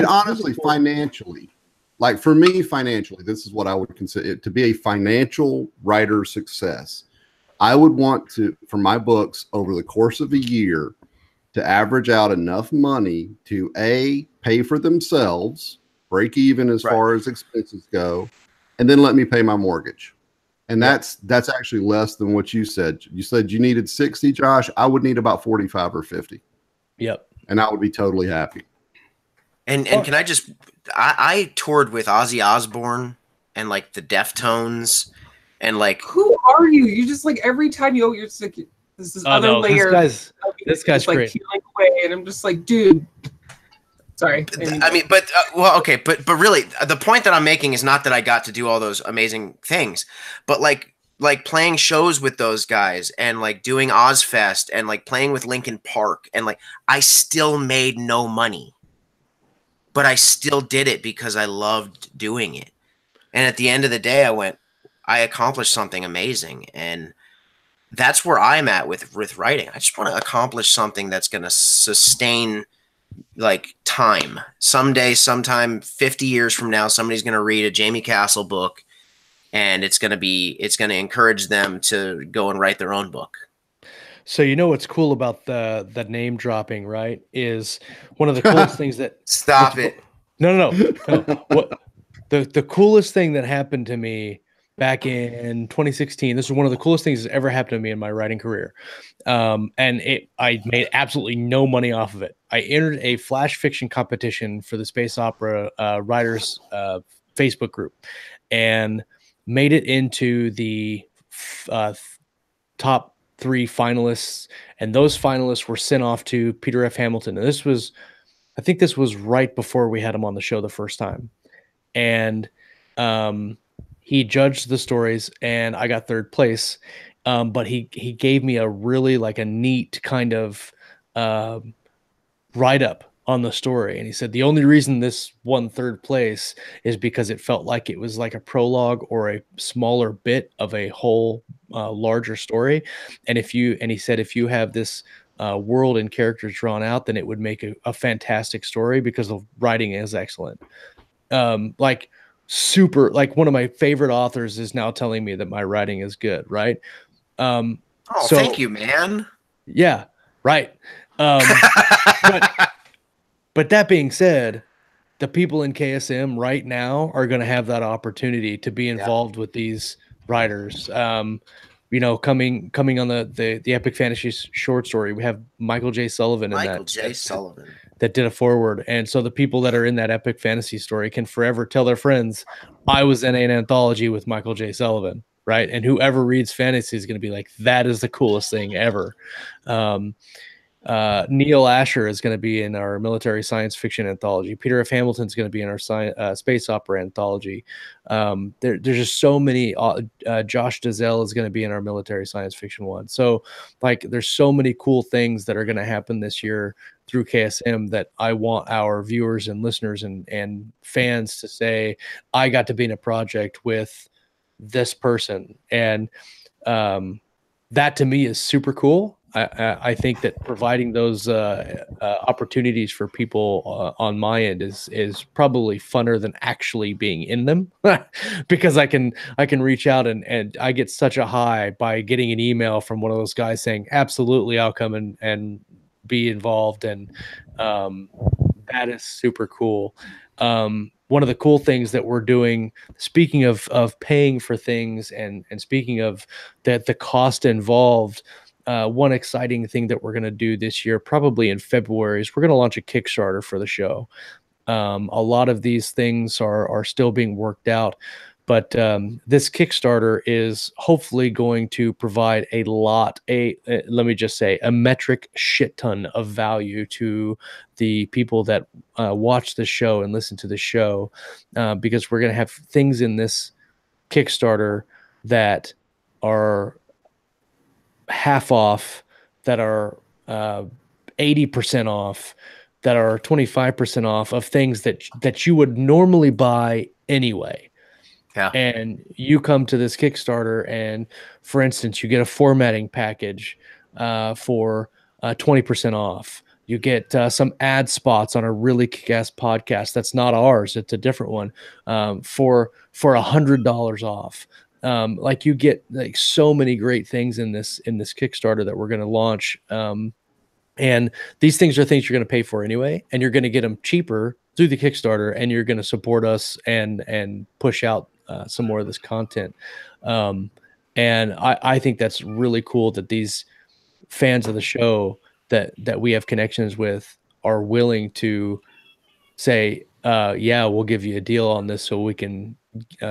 S4: Honestly, financially, like for me, financially, this is what I would consider it to be a financial writer success. I would want to, for my books over the course of a year, to average out enough money to pay for themselves, break even as far as expenses go, and then let me pay my mortgage. And that's actually less than what you said. You said you needed 60, Josh. I would need about 45 or 50.
S2: Yep.
S4: And I would be totally happy.
S1: And can I just I toured with Ozzy Osbourne and like the Deftones and like
S5: Who are you? You just like every time you go, you're just like this is other
S2: no,
S5: layer.
S2: This guy's
S5: like
S2: crazy.
S5: peeling away, and I'm just like, dude. Sorry.
S1: I mean, but well, okay, but really, the point that I'm making is not that I got to do all those amazing things, but like playing shows with those guys and like doing Ozfest and like playing with Linkin Park and like I still made no money, but I still did it because I loved doing it. And at the end of the day, I accomplished something amazing, and that's where I'm at with writing. I just want to accomplish something that's going to sustain like time. Someday, sometime 50 years from now, somebody's going to read a Jamie Castle book and it's going to encourage them to go and write their own book.
S2: So you know what's cool about the name dropping, right? Is one of the coolest things that
S1: Stop it.
S2: No. What the coolest thing that happened to me back in 2016. This is one of the coolest things that's ever happened to me in my writing career. And I made absolutely no money off of it. I entered a flash fiction competition for the space opera writers Facebook group and made it into the top 3 finalists. And those finalists were sent off to Peter F. Hamilton. And I think this was right before we had him on the show the first time. And he judged the stories and I got 3rd place. But he gave me a really like a neat kind of write-up on the story. And he said, the only reason this won 3rd place is because it felt like it was like a prologue or a smaller bit of a whole larger story. And he said, if you have this world and characters drawn out, then it would make a fantastic story because the writing is excellent. Like super, like one of my favorite authors is now telling me that my writing is good. Right.
S1: So, thank you, man.
S2: Yeah. Right. But that being said, the people in KSM right now are going to have that opportunity to be involved with these writers. You know, coming on the Epic Fantasy short story, we have Michael J. Sullivan that did a foreword. And so the people that are in that Epic Fantasy story can forever tell their friends, I was in an anthology with Michael J. Sullivan, right? And whoever reads fantasy is going to be like, that is the coolest thing ever. Neil Asher is going to be in our military science fiction anthology. Peter F. Hamilton is going to be in our space opera anthology. There's just so many. Josh Dazelle is going to be in our military science fiction one. So, like, there's so many cool things that are going to happen this year through KSM that I want our viewers and listeners and fans to say, I got to be in a project with this person, and that to me is super cool. I think that providing those opportunities for people on my end is probably funner than actually being in them because I can reach out and I get such a high by getting an email from one of those guys saying, absolutely, I'll come and be involved. And that is super cool. One of the cool things that we're doing, speaking of paying for things and speaking of that, the cost involved, one exciting thing that we're going to do this year, probably in February, is we're going to launch a Kickstarter for the show. A lot of these things are still being worked out, but this Kickstarter is hopefully going to provide let me just say, a metric shit ton of value to the people that watch the show and listen to the show, because we're going to have things in this Kickstarter that are half off, that are 80% off, that are 25% off of things that you would normally buy anyway.
S1: Yeah.
S2: And you come to this Kickstarter and, for instance, you get a formatting package for 20% off. You get some ad spots on a really kick-ass podcast that's not ours, it's a different one, for $100 off. Like, you get like so many great things in this Kickstarter that we're going to launch. And these things are things you're going to pay for anyway, and you're going to get them cheaper through the Kickstarter, and you're going to support us and push out some more of this content. And I think that's really cool that these fans of the show that we have connections with are willing to say, yeah, we'll give you a deal on this so we can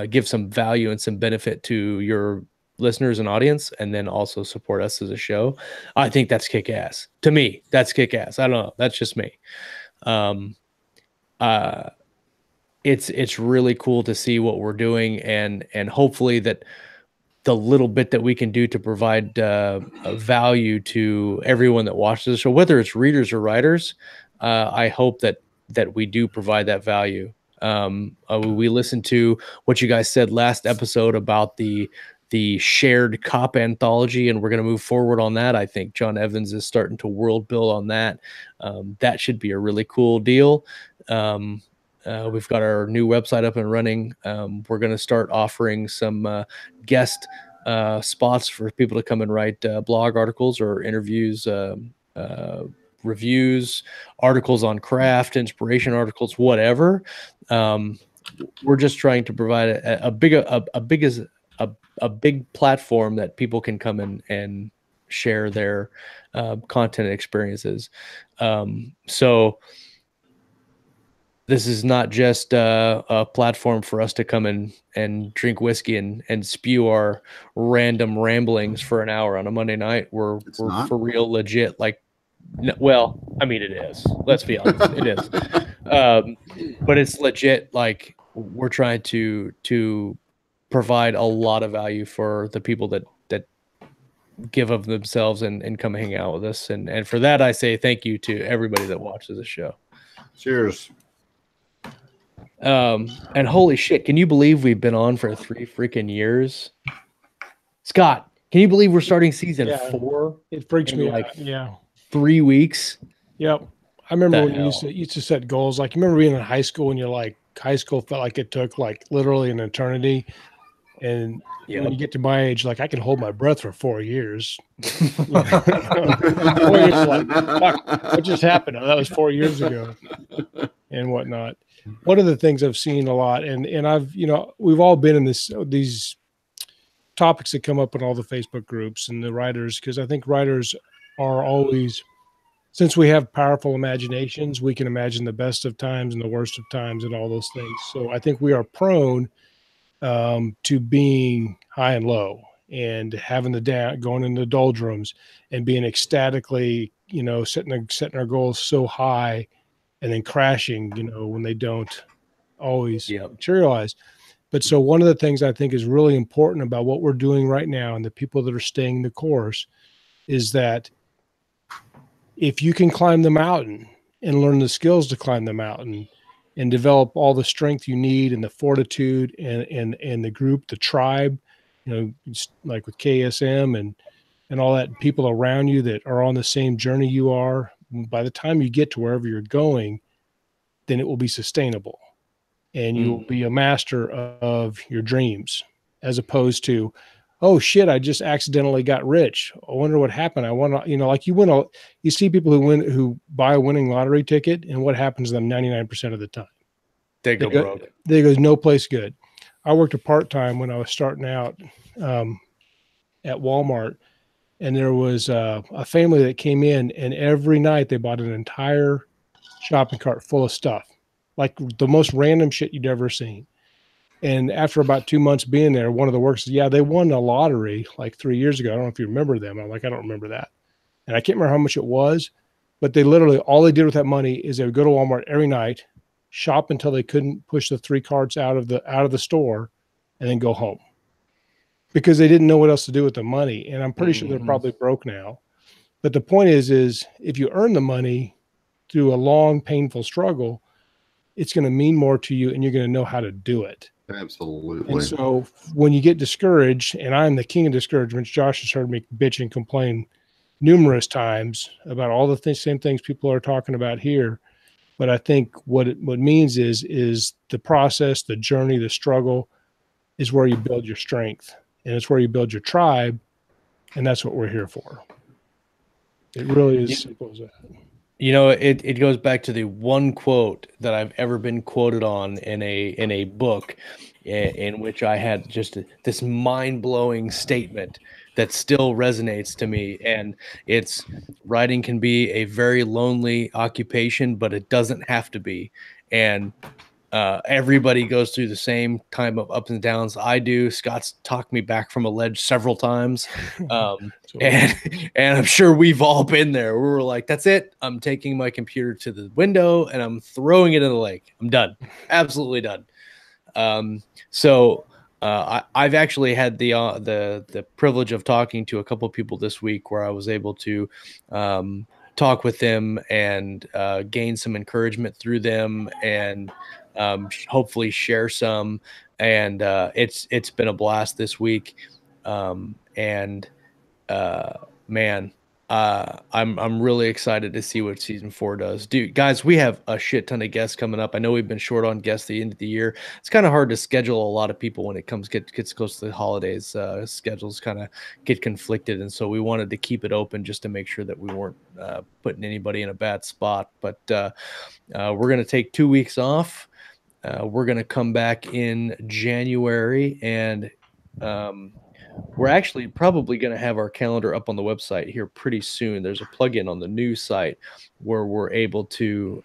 S2: give some value and some benefit to your listeners and audience, and then also support us as a show. I think that's kick ass. To me, that's kick ass. I don't know. That's just me. It's really cool to see what we're doing, and hopefully that the little bit that we can do to provide a value to everyone that watches the show, whether it's readers or writers, I hope that we do provide that value. We listened to what you guys said last episode about the shared cop anthology, and we're going to move forward on that. I think John Evans is starting to world build on that. That should be a really cool deal. We've got our new website up and running. We're going to start offering some guest spots for people to come and write blog articles or interviews, reviews, articles on craft, inspiration articles, whatever. We're just trying to provide a big platform that people can come in and share their content experiences. So this is not just a platform for us to come in and drink whiskey and spew our random ramblings for an hour on a Monday night. We're for real legit. Like, well, I mean, it is. Let's be honest, it is. But it's legit. Like, we're trying to provide a lot of value for the people that give of themselves and come hang out with us. And for that, I say thank you to everybody that watches the show.
S4: Cheers.
S2: And holy shit, can you believe we've been on for 3 freaking years? Scott, can you believe we're starting season 4?
S3: It freaks me
S2: like
S3: out. Yeah.
S2: 3 weeks.
S3: Yep. I remember when you used to set goals. Like, you remember being in high school and you're like, high school felt like it took like literally an eternity. And when you get to my age, like, I can hold my breath for 4 years. 4 years, like, fuck, what just happened? Oh, that was 4 years ago and whatnot. One of the things I've seen a lot, and I've, we've all been in these topics that come up in all the Facebook groups and the writers, because I think writers are always, since we have powerful imaginations, we can imagine the best of times and the worst of times and all those things. So I think we are prone to being high and low and having going into doldrums and being ecstatically, setting our goals so high and then crashing, when they don't always materialize. But so one of the things I think is really important about what we're doing right now and the people that are staying the course is that if you can climb the mountain and learn the skills to climb the mountain and develop all the strength you need and the fortitude and the group, the tribe, like with KSM and all that, people around you that are on the same journey you are, by the time you get to wherever you're going, then it will be sustainable and you'll be a master of your dreams, as opposed to, oh shit, I just accidentally got rich. I wonder what happened. I want to, like you see people who buy a winning lottery ticket, and what happens to them 99% of the time?
S2: They go broke.
S3: They go no place good. I worked a part-time when I was starting out at Walmart, and there was a family that came in, and every night they bought an entire shopping cart full of stuff, like the most random shit you'd ever seen. And after about 2 months being there, one of the workers said, they won a lottery like 3 years ago. I don't know if you remember them. I'm like, I don't remember that. And I can't remember how much it was, but they literally, all they did with that money is they would go to Walmart every night, shop until they couldn't push the 3 carts out of the store, and then go home, because they didn't know what else to do with the money. And I'm pretty sure they're probably broke now. But the point is if you earn the money through a long, painful struggle, it's going to mean more to you and you're going to know how to do it.
S4: Absolutely.
S3: And so when you get discouraged, and I'm the king of discouragement, Josh has heard me bitch and complain numerous times about all the same things people are talking about here. But I think what it means is the process, the journey, the struggle is where you build your strength, and it's where you build your tribe. And that's what we're here for. It really is simple as that.
S2: It goes back to the one quote that I've ever been quoted on in a book, in which I had just this mind-blowing statement that still resonates to me. And it's, writing can be a very lonely occupation, but it doesn't have to be. and everybody goes through the same kind of ups and downs I do. Scott's talked me back from a ledge several times. And I'm sure we've all been there. We were like, that's it. I'm taking my computer to the window and I'm throwing it in the lake. I'm done. Absolutely done. I've actually had the privilege of talking to a couple of people this week where I was able to talk with them and gain some encouragement through them, and hopefully share some. And it's been a blast this week. Man, I'm really excited to see what season 4 does. Dude, guys, we have a shit ton of guests coming up. I know we've been short on guests the end of the year. It's kind of hard to schedule a lot of people when it gets close to the holidays. Schedules kind of get conflicted, and so we wanted to keep it open just to make sure that we weren't putting anybody in a bad spot. But we're gonna take 2 weeks off. We're gonna come back in January, and we're actually probably going to have our calendar up on the website here pretty soon. There's a plugin on the news site where we're able to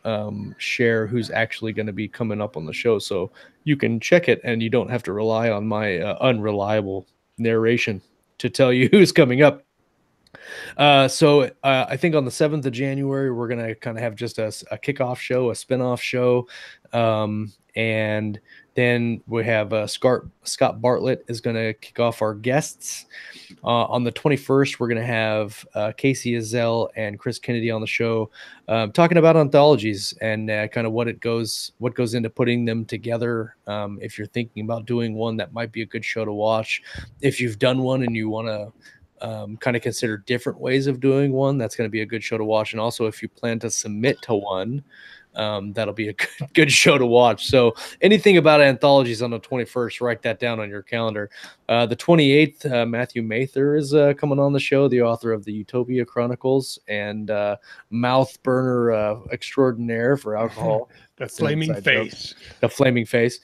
S2: share who's actually going to be coming up on the show. So you can check it and you don't have to rely on my unreliable narration to tell you who's coming up. So I think on the 7th of January, we're going to kind of have just a kickoff show, a spinoff show. And then we have Scott Bartlett is going to kick off our guests. On the 21st, we're going to have Casey Azell and Chris Kennedy on the show, talking about anthologies and kind of what goes into putting them together. If you're thinking about doing one, that might be a good show to watch. If you've done one and you want to kind of consider different ways of doing one, that's going to be a good show to watch. And also, if you plan to submit to one, that'll be a good show to watch. So anything about anthologies on the 21st, write that down on your calendar. The 28th, Matthew Mather is coming on the show, the author of the Utopia Chronicles and Mouth Burner Extraordinaire for Alcohol.
S3: The flaming face.
S2: The flaming face.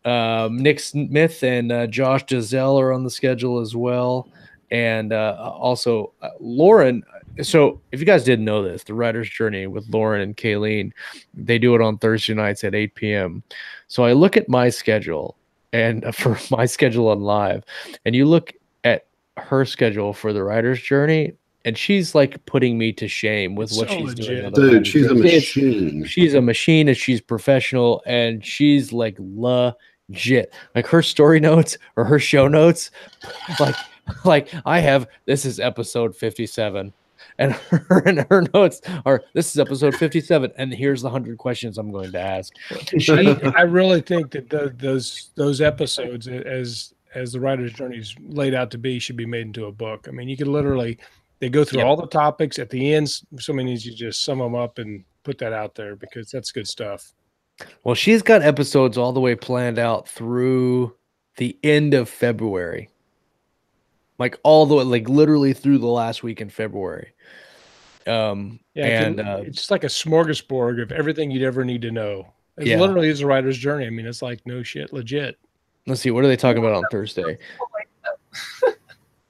S2: Nick Smith and Josh Giselle are on the schedule as well. And also Lauren. So if you guys didn't know this, the Writer's Journey with Lauren and Kayleen, they do it on Thursday nights at 8 p.m. So I look at my schedule and for my schedule on live, and you look at her schedule for the Writer's Journey, and she's like putting me to shame with what she's doing.
S4: Dude, she's a machine.
S2: She's a machine, and she's professional, and she's like legit. Like her story notes or her show notes, like I have, this is episode 57, and her notes are, this is episode 57, and here's the 100 questions I'm going to ask.
S3: I really think that those episodes, as the Writer's Journey is laid out to be, should be made into a book. I mean, you could literally, they go through all the topics at the end. Somebody needs to just sum them up and put that out there, because that's good stuff.
S2: Well, she's got episodes all the way planned out through the end of February. Like all the way, like literally through the last week in February.
S3: It's just like a smorgasbord of everything you'd ever need to know. It literally is a writer's journey. I mean, it's like no shit, legit.
S2: Let's see, what are they talking about on Thursday?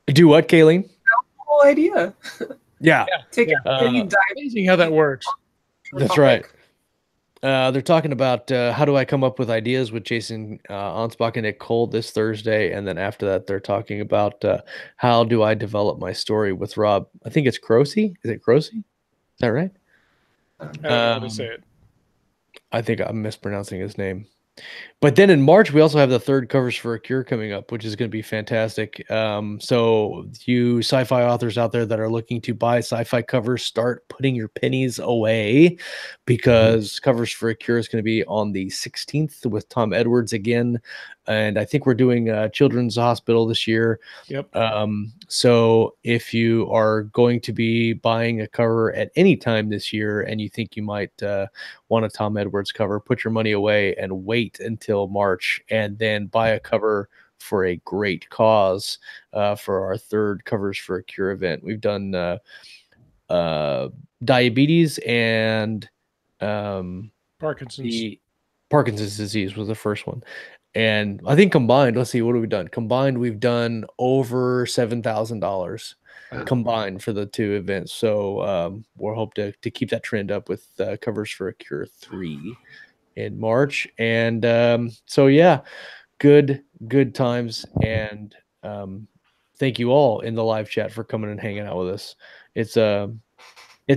S2: Do what, Kayleen?
S5: No idea.
S2: Yeah.
S5: Take it.
S3: Amazing how that works.
S2: That's right. They're talking about how do I come up with ideas with Jason Ansbach and Nick Cole this Thursday, and then after that, they're talking about how do I develop my story with Rob. I think it's Croce. Is it Croce? Is that right?
S3: I don't know how to say it.
S2: I think I'm mispronouncing his name. But then in March, we also have the third Covers for a Cure coming up, which is going to be fantastic. So you sci-fi authors out there that are looking to buy sci-fi covers, start putting your pennies away, because Covers for a Cure is going to be on the 16th with Tom Edwards again. And I think we're doing Children's Hospital this year.
S3: Yep.
S2: So if you are going to be buying a cover at any time this year and you think you might want a Tom Edwards cover, put your money away and wait until March, and then buy a cover for a great cause for our third Covers for a Cure event. We've done diabetes and
S3: Parkinson's
S2: disease was the first one. And I think combined, let's see, what have we done? Combined, we've done over $7,000 combined for the two events. So we'll hope to keep that trend up with Covers for a Cure 3 in March. And so yeah, good times. And thank you all in the live chat for coming and hanging out with us. It's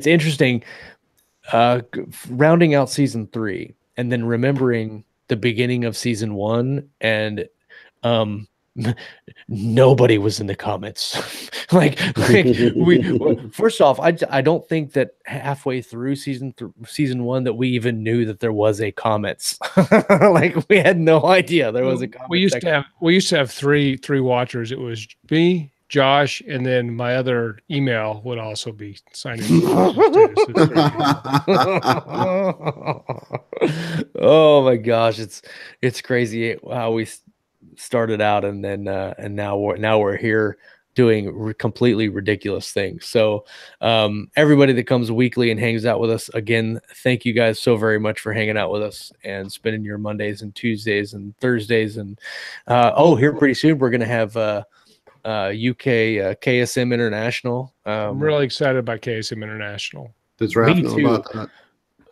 S2: interesting rounding out season 3 and then remembering the beginning of season 1, and nobody was in the comments. like we first off, I don't think that halfway through season 1 that we even knew that there was a comments. Like we had no idea there was a comment
S3: we used
S2: section.
S3: to have three watchers. It was me, Josh, and then my other email would also be signed in.
S2: Oh my gosh, it's crazy how we started out, and then and now we're here doing completely ridiculous things. So everybody that comes weekly and hangs out with us, again, thank you guys so very much for hanging out with us and spending your Mondays and Tuesdays and Thursdays. And here pretty soon we're gonna have UK KSM International.
S3: I'm really excited about KSM International.
S4: Does Ralph
S2: Me
S4: know
S2: too.
S4: about that?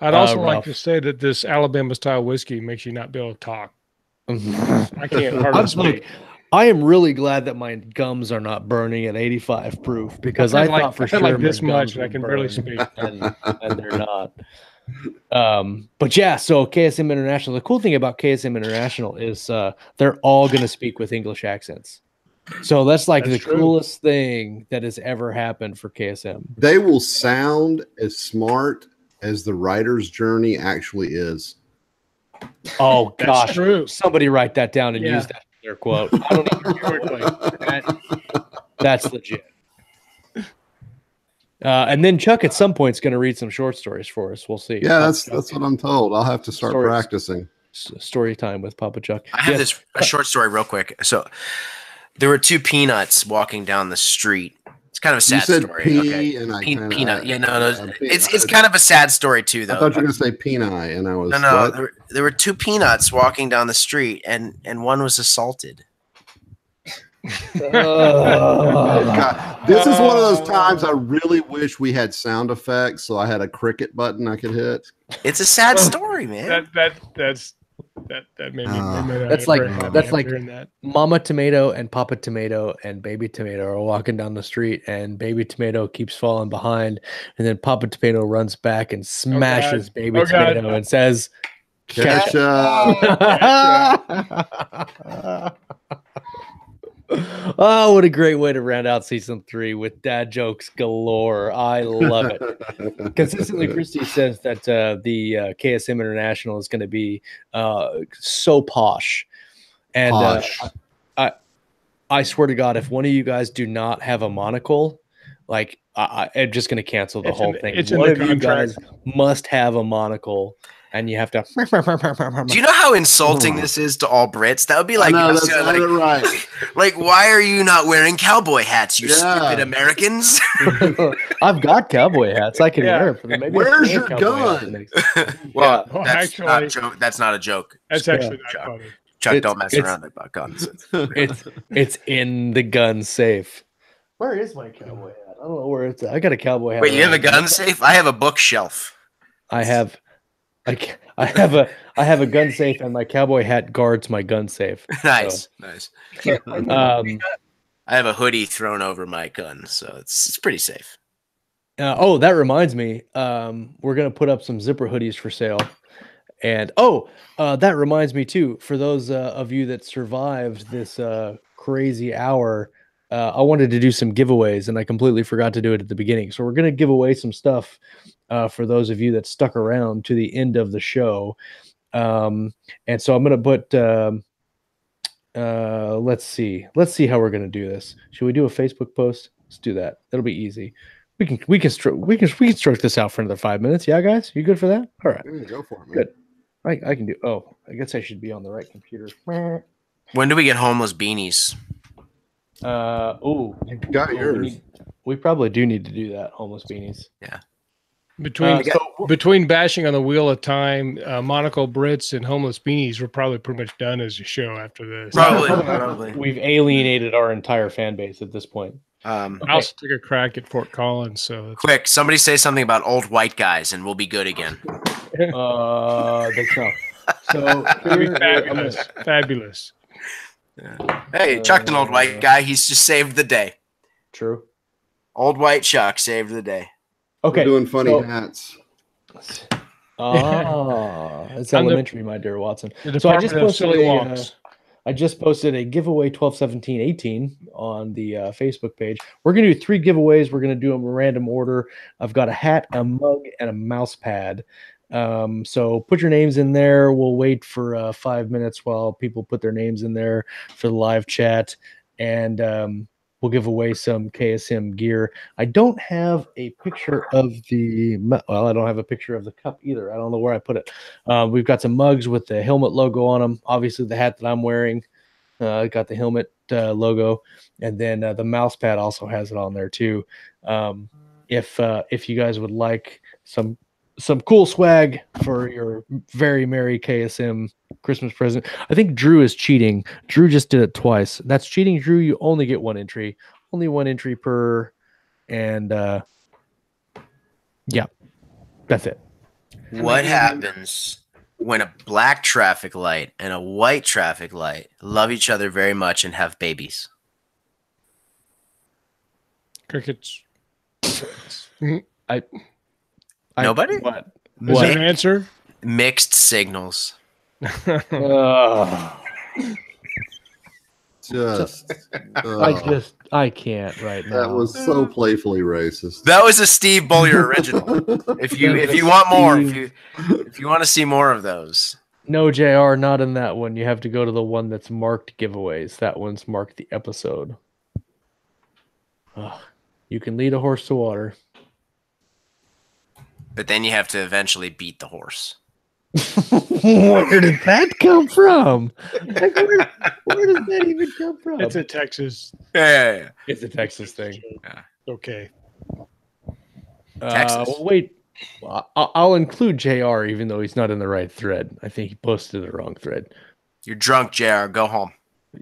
S3: I'd also like
S2: Ralph.
S3: to say that this Alabama style whiskey makes you not be able to talk. I can't hardly
S2: I'm
S3: speak.
S2: like, I am really glad that my gums are not burning at 85 proof, because I thought for sure
S3: like
S2: my
S3: this much
S2: gums
S3: and I
S2: would
S3: can barely
S2: burn,
S3: speak.
S2: and they're not. But yeah, so KSM International. The cool thing about KSM International is they're all going to speak with English accents. So that's like
S3: That's
S2: the
S3: true.
S2: coolest thing that has ever happened for KSM.
S4: They will sound as smart as the writer's journey actually is.
S2: Oh
S3: That's
S2: gosh,
S3: true.
S2: somebody write that down and
S3: Yeah.
S2: use that in their quote. I don't even care what that's legit. And then Chuck at some point is going to read some short stories for us. We'll see.
S4: Yeah, that's what I'm told. I'll have to start
S2: Stories.
S4: practicing.
S2: Story time with Papa Chuck.
S1: I have
S2: Yes.
S1: a short story real quick. So there were two peanuts walking down the street. It's kind of a sad
S4: You said
S1: story.
S4: pea,
S1: Okay.
S4: and I
S1: Peanut. Yeah, no.
S4: pea-
S1: It's kind of a sad story too,
S4: I
S1: though.
S4: thought you were going to say peanut, and I was
S1: No.
S4: what?
S1: There were two peanuts walking down the street, and one was assaulted.
S4: God, this is one of those times I really wish we had sound effects, so I had a cricket button I could hit.
S1: It's a sad story, man.
S3: That made me.
S2: That's like
S3: hearing that.
S2: Mama Tomato and Papa Tomato and Baby Tomato are walking down the street, and Baby Tomato keeps falling behind, and then Papa Tomato runs back and smashes Baby Tomato and says,
S4: Catch
S2: "Oh, what a great way to round out season 3 with dad jokes galore." I love it. Consistently, Christy says that the KSM International is going to be so posh. And
S4: Posh.
S2: I swear to God, if one of you guys do not have a monocle, like I'm just going to cancel the whole thing.
S3: It's in
S2: One
S3: the
S2: of you
S3: contract.
S2: guys must have a monocle, and you have to.
S1: Do you know how insulting this is to all Brits? That would be like,
S4: no,
S1: us,
S4: that's
S1: you know,
S4: not
S1: like,
S4: right.
S1: like, why are you not wearing cowboy hats, you
S4: Yeah.
S1: stupid Americans?
S2: I've got cowboy hats. I can wear them. Maybe
S4: Where's
S2: I'll
S4: your
S2: wear a cowboy hat
S4: gun?
S2: next-
S1: Well,
S3: Well,
S1: that's not a joke. That's not a joke.
S3: That's actually not
S1: Chuck.
S3: funny.
S1: Chuck,
S2: It's-
S1: don't mess
S2: it's-
S1: around about guns.
S2: It's in the gun safe. Where is my cowboy hat? I don't know where it's at. I got a cowboy hat.
S1: Wait, you have a
S2: around.
S1: gun safe? I have a bookshelf.
S2: I have a gun safe, and my cowboy hat guards my gun safe.
S1: Nice.
S2: Um,
S1: I have a hoodie thrown over my gun, so it's pretty safe.
S2: that reminds me. We're gonna put up some zipper hoodies for sale. And that reminds me too, for those of you that survived this crazy hour, I wanted to do some giveaways, and I completely forgot to do it at the beginning. So we're going to give away some stuff for those of you that stuck around to the end of the show. And so I'm going to put, let's see how we're going to do this. Should we do a Facebook post? Let's do that. That'll be easy. We can stroke this out for another 5 minutes. Yeah, guys, you good for that? All right.
S4: Go for it, man.
S2: Good. I can do. Oh, I guess I should be on the right computer.
S1: When do we get homeless beanies?
S4: You got yours.
S2: We probably do need to do that. Homeless beanies.
S1: Yeah.
S3: Between bashing on the wheel of time, monocle Brits, and homeless beanies, we're probably pretty much done as a show after this.
S1: Probably.
S2: We've alienated our entire fan base at this point.
S3: I also took a crack at Fort Collins. So
S1: Quick, somebody say something about old white guys, and we'll be good again.
S2: That's no. So
S3: That'd be
S2: here,
S3: fabulous. Fabulous.
S1: Hey, Chuck's an old white guy. He's just saved the day.
S2: True.
S1: Old white Chuck saved the day.
S2: Okay.
S4: We're doing funny hats.
S2: It's
S3: I'm
S2: elementary, my dear Watson.
S3: The
S2: So I just
S3: Department of
S2: posted
S3: Silly
S2: a,
S3: Walks.
S2: I just posted a giveaway 12/17/18 on the Facebook page. We're going to do 3 giveaways. We're going to do them in random order. I've got a hat, a mug, and a mouse pad. So put your names in there. We'll wait for 5 minutes while people put their names in there for the live chat. And we'll give away some KSM gear. I don't have a picture of I don't have a picture of the cup either. I don't know where I put it. We've got some mugs with the helmet logo on them. Obviously, the hat that I'm wearing got the helmet logo, and then the mouse pad also has it on there too. If you guys would like some cool swag for your very merry KSM Christmas present. I think Drew is cheating. Drew just did it twice. That's cheating, Drew. You only get 1 entry. Only 1 entry per. And yeah, that's it.
S1: What happens when a black traffic light and a white traffic light love each other very much and have babies?
S3: Crickets.
S1: Nobody?
S2: What?
S3: Is that an answer?
S1: Mixed signals.
S2: I can't right now.
S4: That was so playfully racist.
S1: That was a Steve Bollier original. If you want more, if you want to see more of those.
S2: No, JR, not in that one. You have to go to the one that's marked giveaways. That one's marked the episode. You can lead a horse to water.
S1: But then you have to eventually beat the horse.
S2: Where did that come from? Like, where does that even come from?
S3: It's a Texas.
S1: Yeah.
S2: It's a Texas thing.
S1: Yeah.
S3: Okay.
S1: Texas.
S2: Wait, I'll include JR even though he's not in the right thread. I think he posted the wrong thread.
S1: You're drunk, JR. Go home.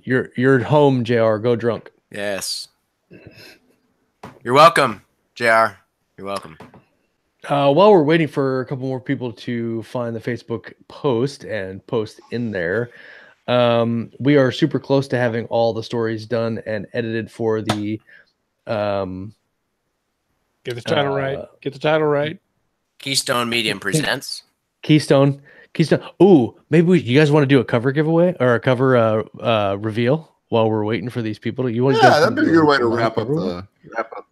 S2: You're home, JR. Go drunk.
S1: Yes. You're welcome, JR. You're welcome.
S2: While we're waiting for a couple more people to find the Facebook post and post in there, we are super close to having all the stories done and edited for the
S3: Get the title right. Get the title right.
S1: Keystone Medium presents
S2: Keystone. Ooh, maybe you guys want to do a cover giveaway or a cover reveal while we're waiting for these people.
S4: That'd be a good way to wrap up the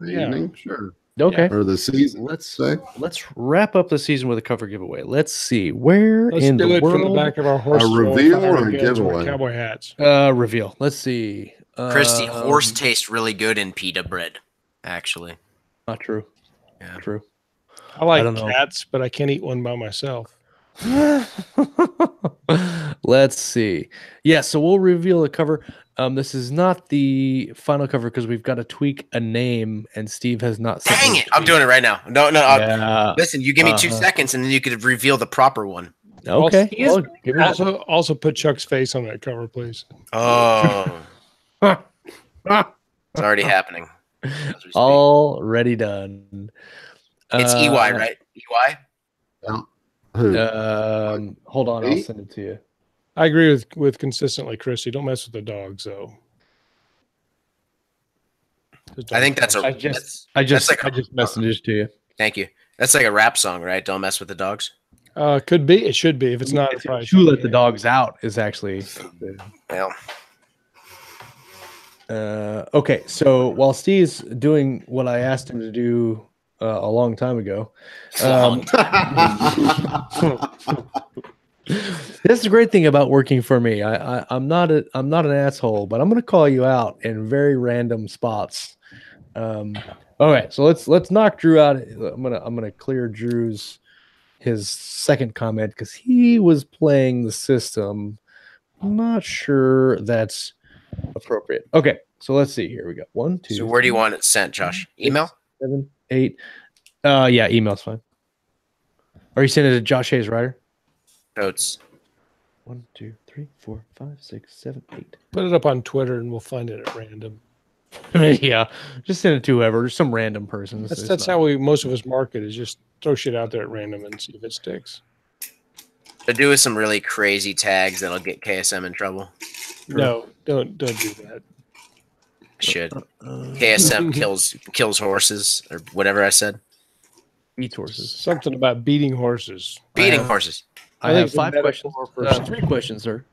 S4: evening. Sure.
S2: Okay.
S4: Or the season.
S2: Let's wrap up the season with a cover giveaway. Let's see where in the world.
S3: From the back of our horse.
S4: A reveal or a giveaway?
S3: Cowboy hats.
S2: Reveal. Let's see.
S1: Christy, horse tastes really good in pita bread. Actually,
S2: not true.
S1: Yeah,
S2: true.
S3: I like cats, but I can't eat one by myself.
S2: Let's see. Yeah, so we'll reveal the cover. This is not the final cover because we've got to tweak a name, and Steve has not.
S1: Dang it! I'm doing it right now. No. Yeah. Listen, you give me 2 seconds, and then you could reveal the proper one.
S2: Okay.
S3: Also put Chuck's face on that cover, please.
S1: Oh, it's already happening.
S2: Already done.
S1: It's EY, right? EY.
S2: Hold on, I'll send it to you.
S3: I agree with consistently, Chrissy. Don't mess with the dogs, though.
S1: I think that's
S2: I just messaged to you.
S1: Thank you. That's like a rap song, right? Don't mess with the dogs.
S3: Could be. It should be. If it's not,
S2: to let the dogs out is actually.
S1: Well.
S2: Okay, so while Steve's doing what I asked him to do a long time ago, that's the great thing about working for me. I'm not an asshole, but I'm going to call you out in very random spots. Okay, so let's knock Drew out. I'm gonna clear his second comment because he was playing the system. I'm not sure that's appropriate. Okay, so let's see. Here we go. 1, 2.
S1: So where do you want it sent, Josh? Email?
S2: 7, 8. Yeah, email's fine. Or you send it to Josh Hayes Ryder?
S1: Notes.
S2: 1, 2, 3, 4, 5, 6, 7, 8.
S3: Put it up on Twitter and we'll find it at random.
S2: Yeah, just send it to whoever, some random person.
S3: That's how most of us market is just throw shit out there at random and see if it sticks.
S1: So do with some really crazy tags that'll get KSM in trouble.
S3: No, don't do that.
S1: Should KSM kills horses or whatever I said?
S2: Eats horses.
S3: Something about beating horses.
S1: Beating horses.
S2: I
S3: think
S2: have
S3: it's a
S2: 5 questions.
S3: metaphor for
S2: 3 questions, sir.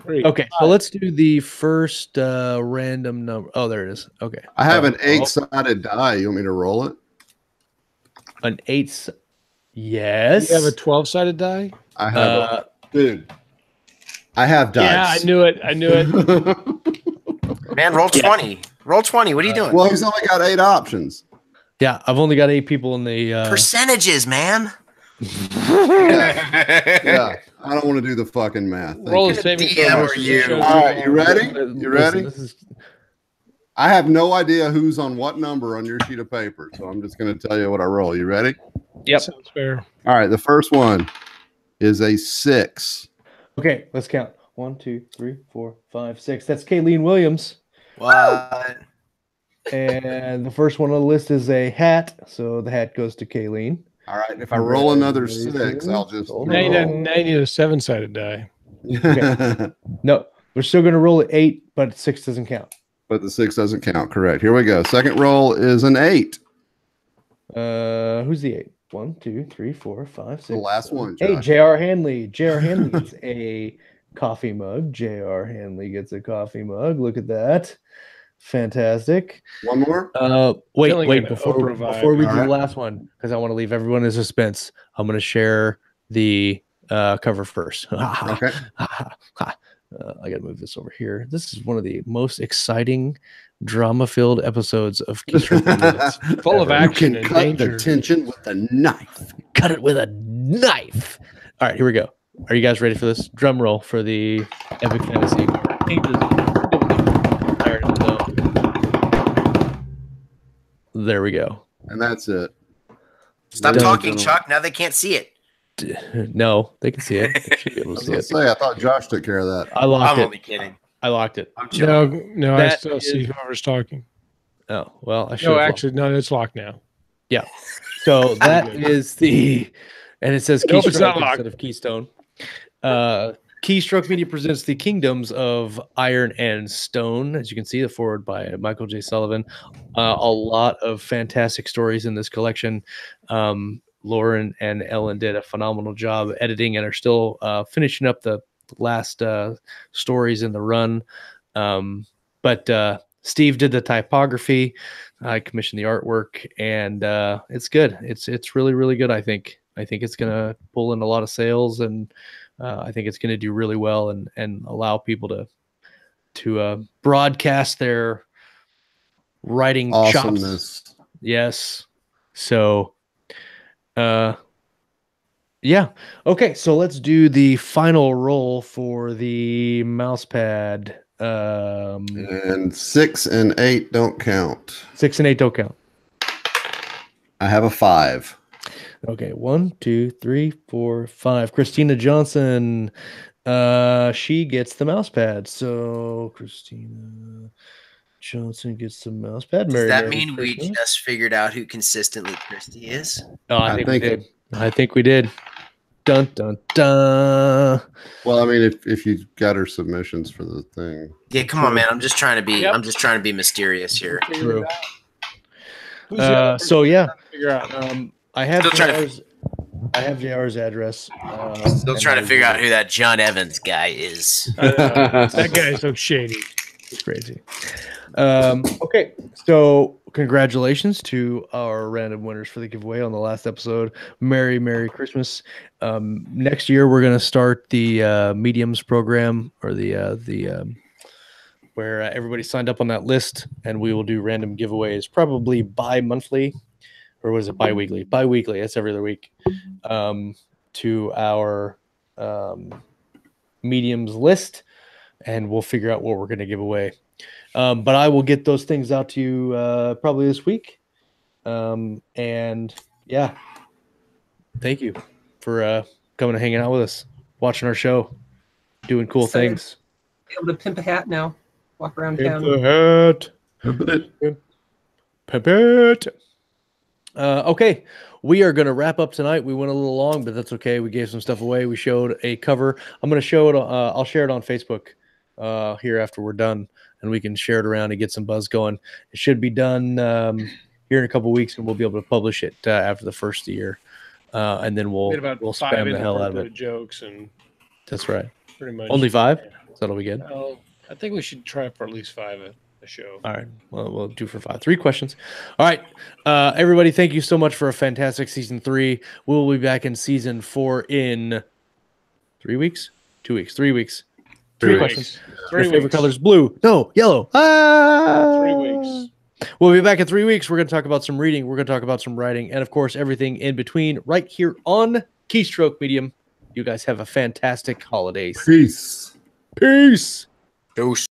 S3: 3.
S2: Okay, so let's do the first random number. Oh, there it is. Okay.
S4: I have an 8-sided die. You want me to roll it?
S2: An 8. Yes.
S3: You have a 12-sided die?
S4: I have dude. I have dice.
S3: Yeah, I knew it.
S1: Man, roll 20. Roll 20. What are you doing?
S4: Well, he's only got 8 options.
S2: Yeah, I've only got 8 people in the
S1: Percentages, man.
S4: Yeah, I don't want to do the fucking math. Thank
S3: Roll a
S4: you.
S3: saving
S1: DM
S3: throw.
S1: or you.
S4: All right, you ready? You ready?
S2: This is
S4: I have no idea who's on what number on your sheet of paper, so I'm just going to tell you what I roll. You ready?
S2: Yep.
S3: Sounds fair.
S4: All right, the first one is a 6.
S2: okay. Let's count. 1, 2, 3, 4, 5, 6. That's Kayleen Williams.
S1: What?
S2: And the first one on the list is a hat, so the hat goes to Kayleen.
S4: All right, if I roll another 6, I'll just.
S3: Now you need a 7-sided die.
S2: No, we're still going to roll at 8, but 6 doesn't count.
S4: But the 6 doesn't count. Correct. Here we go. Second roll is an 8.
S2: Who's the 8? 1, 2, 3, 4, 5, 6.
S4: The last one.
S2: Hey,
S4: Josh.
S2: J.R. Hanley. J.R. Hanley gets a coffee mug. J.R. Hanley gets a coffee mug. Look at that. Fantastic.
S4: One more.
S2: Wait,
S3: an
S2: before
S3: Oprah
S2: we
S3: vibe.
S2: do
S4: All
S2: the
S4: right.
S2: last one, because I want to leave everyone in suspense. I'm going to share the cover first.
S4: Okay.
S2: I got to move this over here. This is one of the most exciting, drama-filled episodes of Keystone Minutes.
S3: Full of
S4: You
S3: action
S4: can
S3: and
S4: cut
S3: danger.
S4: the tension with a knife.
S2: Cut it with a knife. All right, here we go. Are you guys ready for this? Drum roll for the Epic Fantasy. There we go.
S4: And that's it.
S1: Stop
S2: Dun,
S1: talking,
S4: dun.
S1: Chuck. Now they can't see it.
S2: No, they can see it. They should be able
S4: I
S2: to
S4: was
S2: see
S4: going
S2: it.
S4: to say, I thought Josh took care of that.
S2: I locked
S1: I'm
S2: it.
S1: only kidding.
S2: I locked it.
S1: I'm chilling.
S3: No, I
S2: That
S3: still see
S2: is-
S3: whoever's talking.
S2: Oh, well, I should
S3: No,
S2: have.
S3: actually, no, it's locked now.
S2: So that is the, and it says
S3: Nope, it's
S2: Keystroke
S3: not locked.
S2: instead of Keystone. Keystroke Media presents the Kingdoms of Iron and Stone. As you can see, the forward by Michael J. Sullivan. A lot of fantastic stories in this collection. Lauren and Ellen did a phenomenal job editing and are still finishing up the last stories in the run. But Steve did the typography. I commissioned the artwork, and it's good. It's really, really good. I think it's gonna pull in a lot of sales, and I think it's gonna do really well and allow people to broadcast their writing chops.
S4: Awesomeness.
S2: Yes. So, yeah. Okay. So let's do the final roll for the mouse pad.
S4: And 6 and 8 don't count.
S2: 6 and 8 don't count.
S4: I have a 5.
S2: Okay. 1, 2, 3, 4, 5. Christina Johnson. She gets the mouse pad. So Christina Johnson gets the mouse pad.
S1: Does
S2: Merry
S1: that
S2: Merry
S1: mean we
S2: Christmas.
S1: just figured out who consistently Christy is?
S2: Oh, I think we
S4: think-
S2: did. I think we did. Dun dun dun.
S4: Well, I mean, if you got her submissions for the thing.
S1: Yeah, come on, man. I'm just trying to be.
S3: Yep.
S1: I'm just trying to be mysterious here.
S2: True.
S3: Who's the other person
S2: So yeah,
S3: figure out?
S2: I have
S1: Still trying to-
S2: JR's address.
S1: Still
S2: and
S1: trying to
S2: I-
S1: figure out who that John Evans guy is.
S3: That guy is so shady.
S2: It's crazy. Okay, so congratulations to our random winners for the giveaway on the last episode. Merry Christmas. Next year we're gonna start the mediums program, or the where everybody signed up on that list, and we will do random giveaways probably bi-monthly, or was it bi-weekly? Bi-weekly. That's every other week. To our mediums list, and we'll figure out what we're going to give away. But I will get those things out to you probably this week. And yeah, thank you for coming and hanging out with us, watching our show, doing cool
S5: Excited.
S2: things.
S5: Be able to pimp a hat now. Walk around town.
S2: hat. Pimp it. Okay, we are going to wrap up tonight. We went a little long, but that's okay. We gave some stuff away. We showed a cover. I'm going to show it. I'll share it on Facebook here after we're done, and we can share it around and get some buzz going. It should be done here in a couple weeks, and we'll be able to publish it after the first of the year, and then we'll spam the hell out of it.
S3: Jokes and
S2: that's right.
S3: Pretty much.
S2: Only 5? Is that all we get?
S3: Well, I think we should try for at least 5 a show.
S2: All right. Well, we'll do for 5. 3 questions. All right. Everybody, thank you so much for a fantastic season 3. We'll be back in season 4 in 3 weeks? 2 weeks? 3 weeks? 3 questions.
S3: 3
S2: Your favorite color is blue. No, yellow.
S3: 3 weeks.
S2: We'll be back in 3 weeks. We're going to talk about some reading. We're going to talk about some writing. And, of course, everything in between right here on Keystroke Medium. You guys have a fantastic holiday.
S4: Peace.
S2: Peace.
S1: Deuce.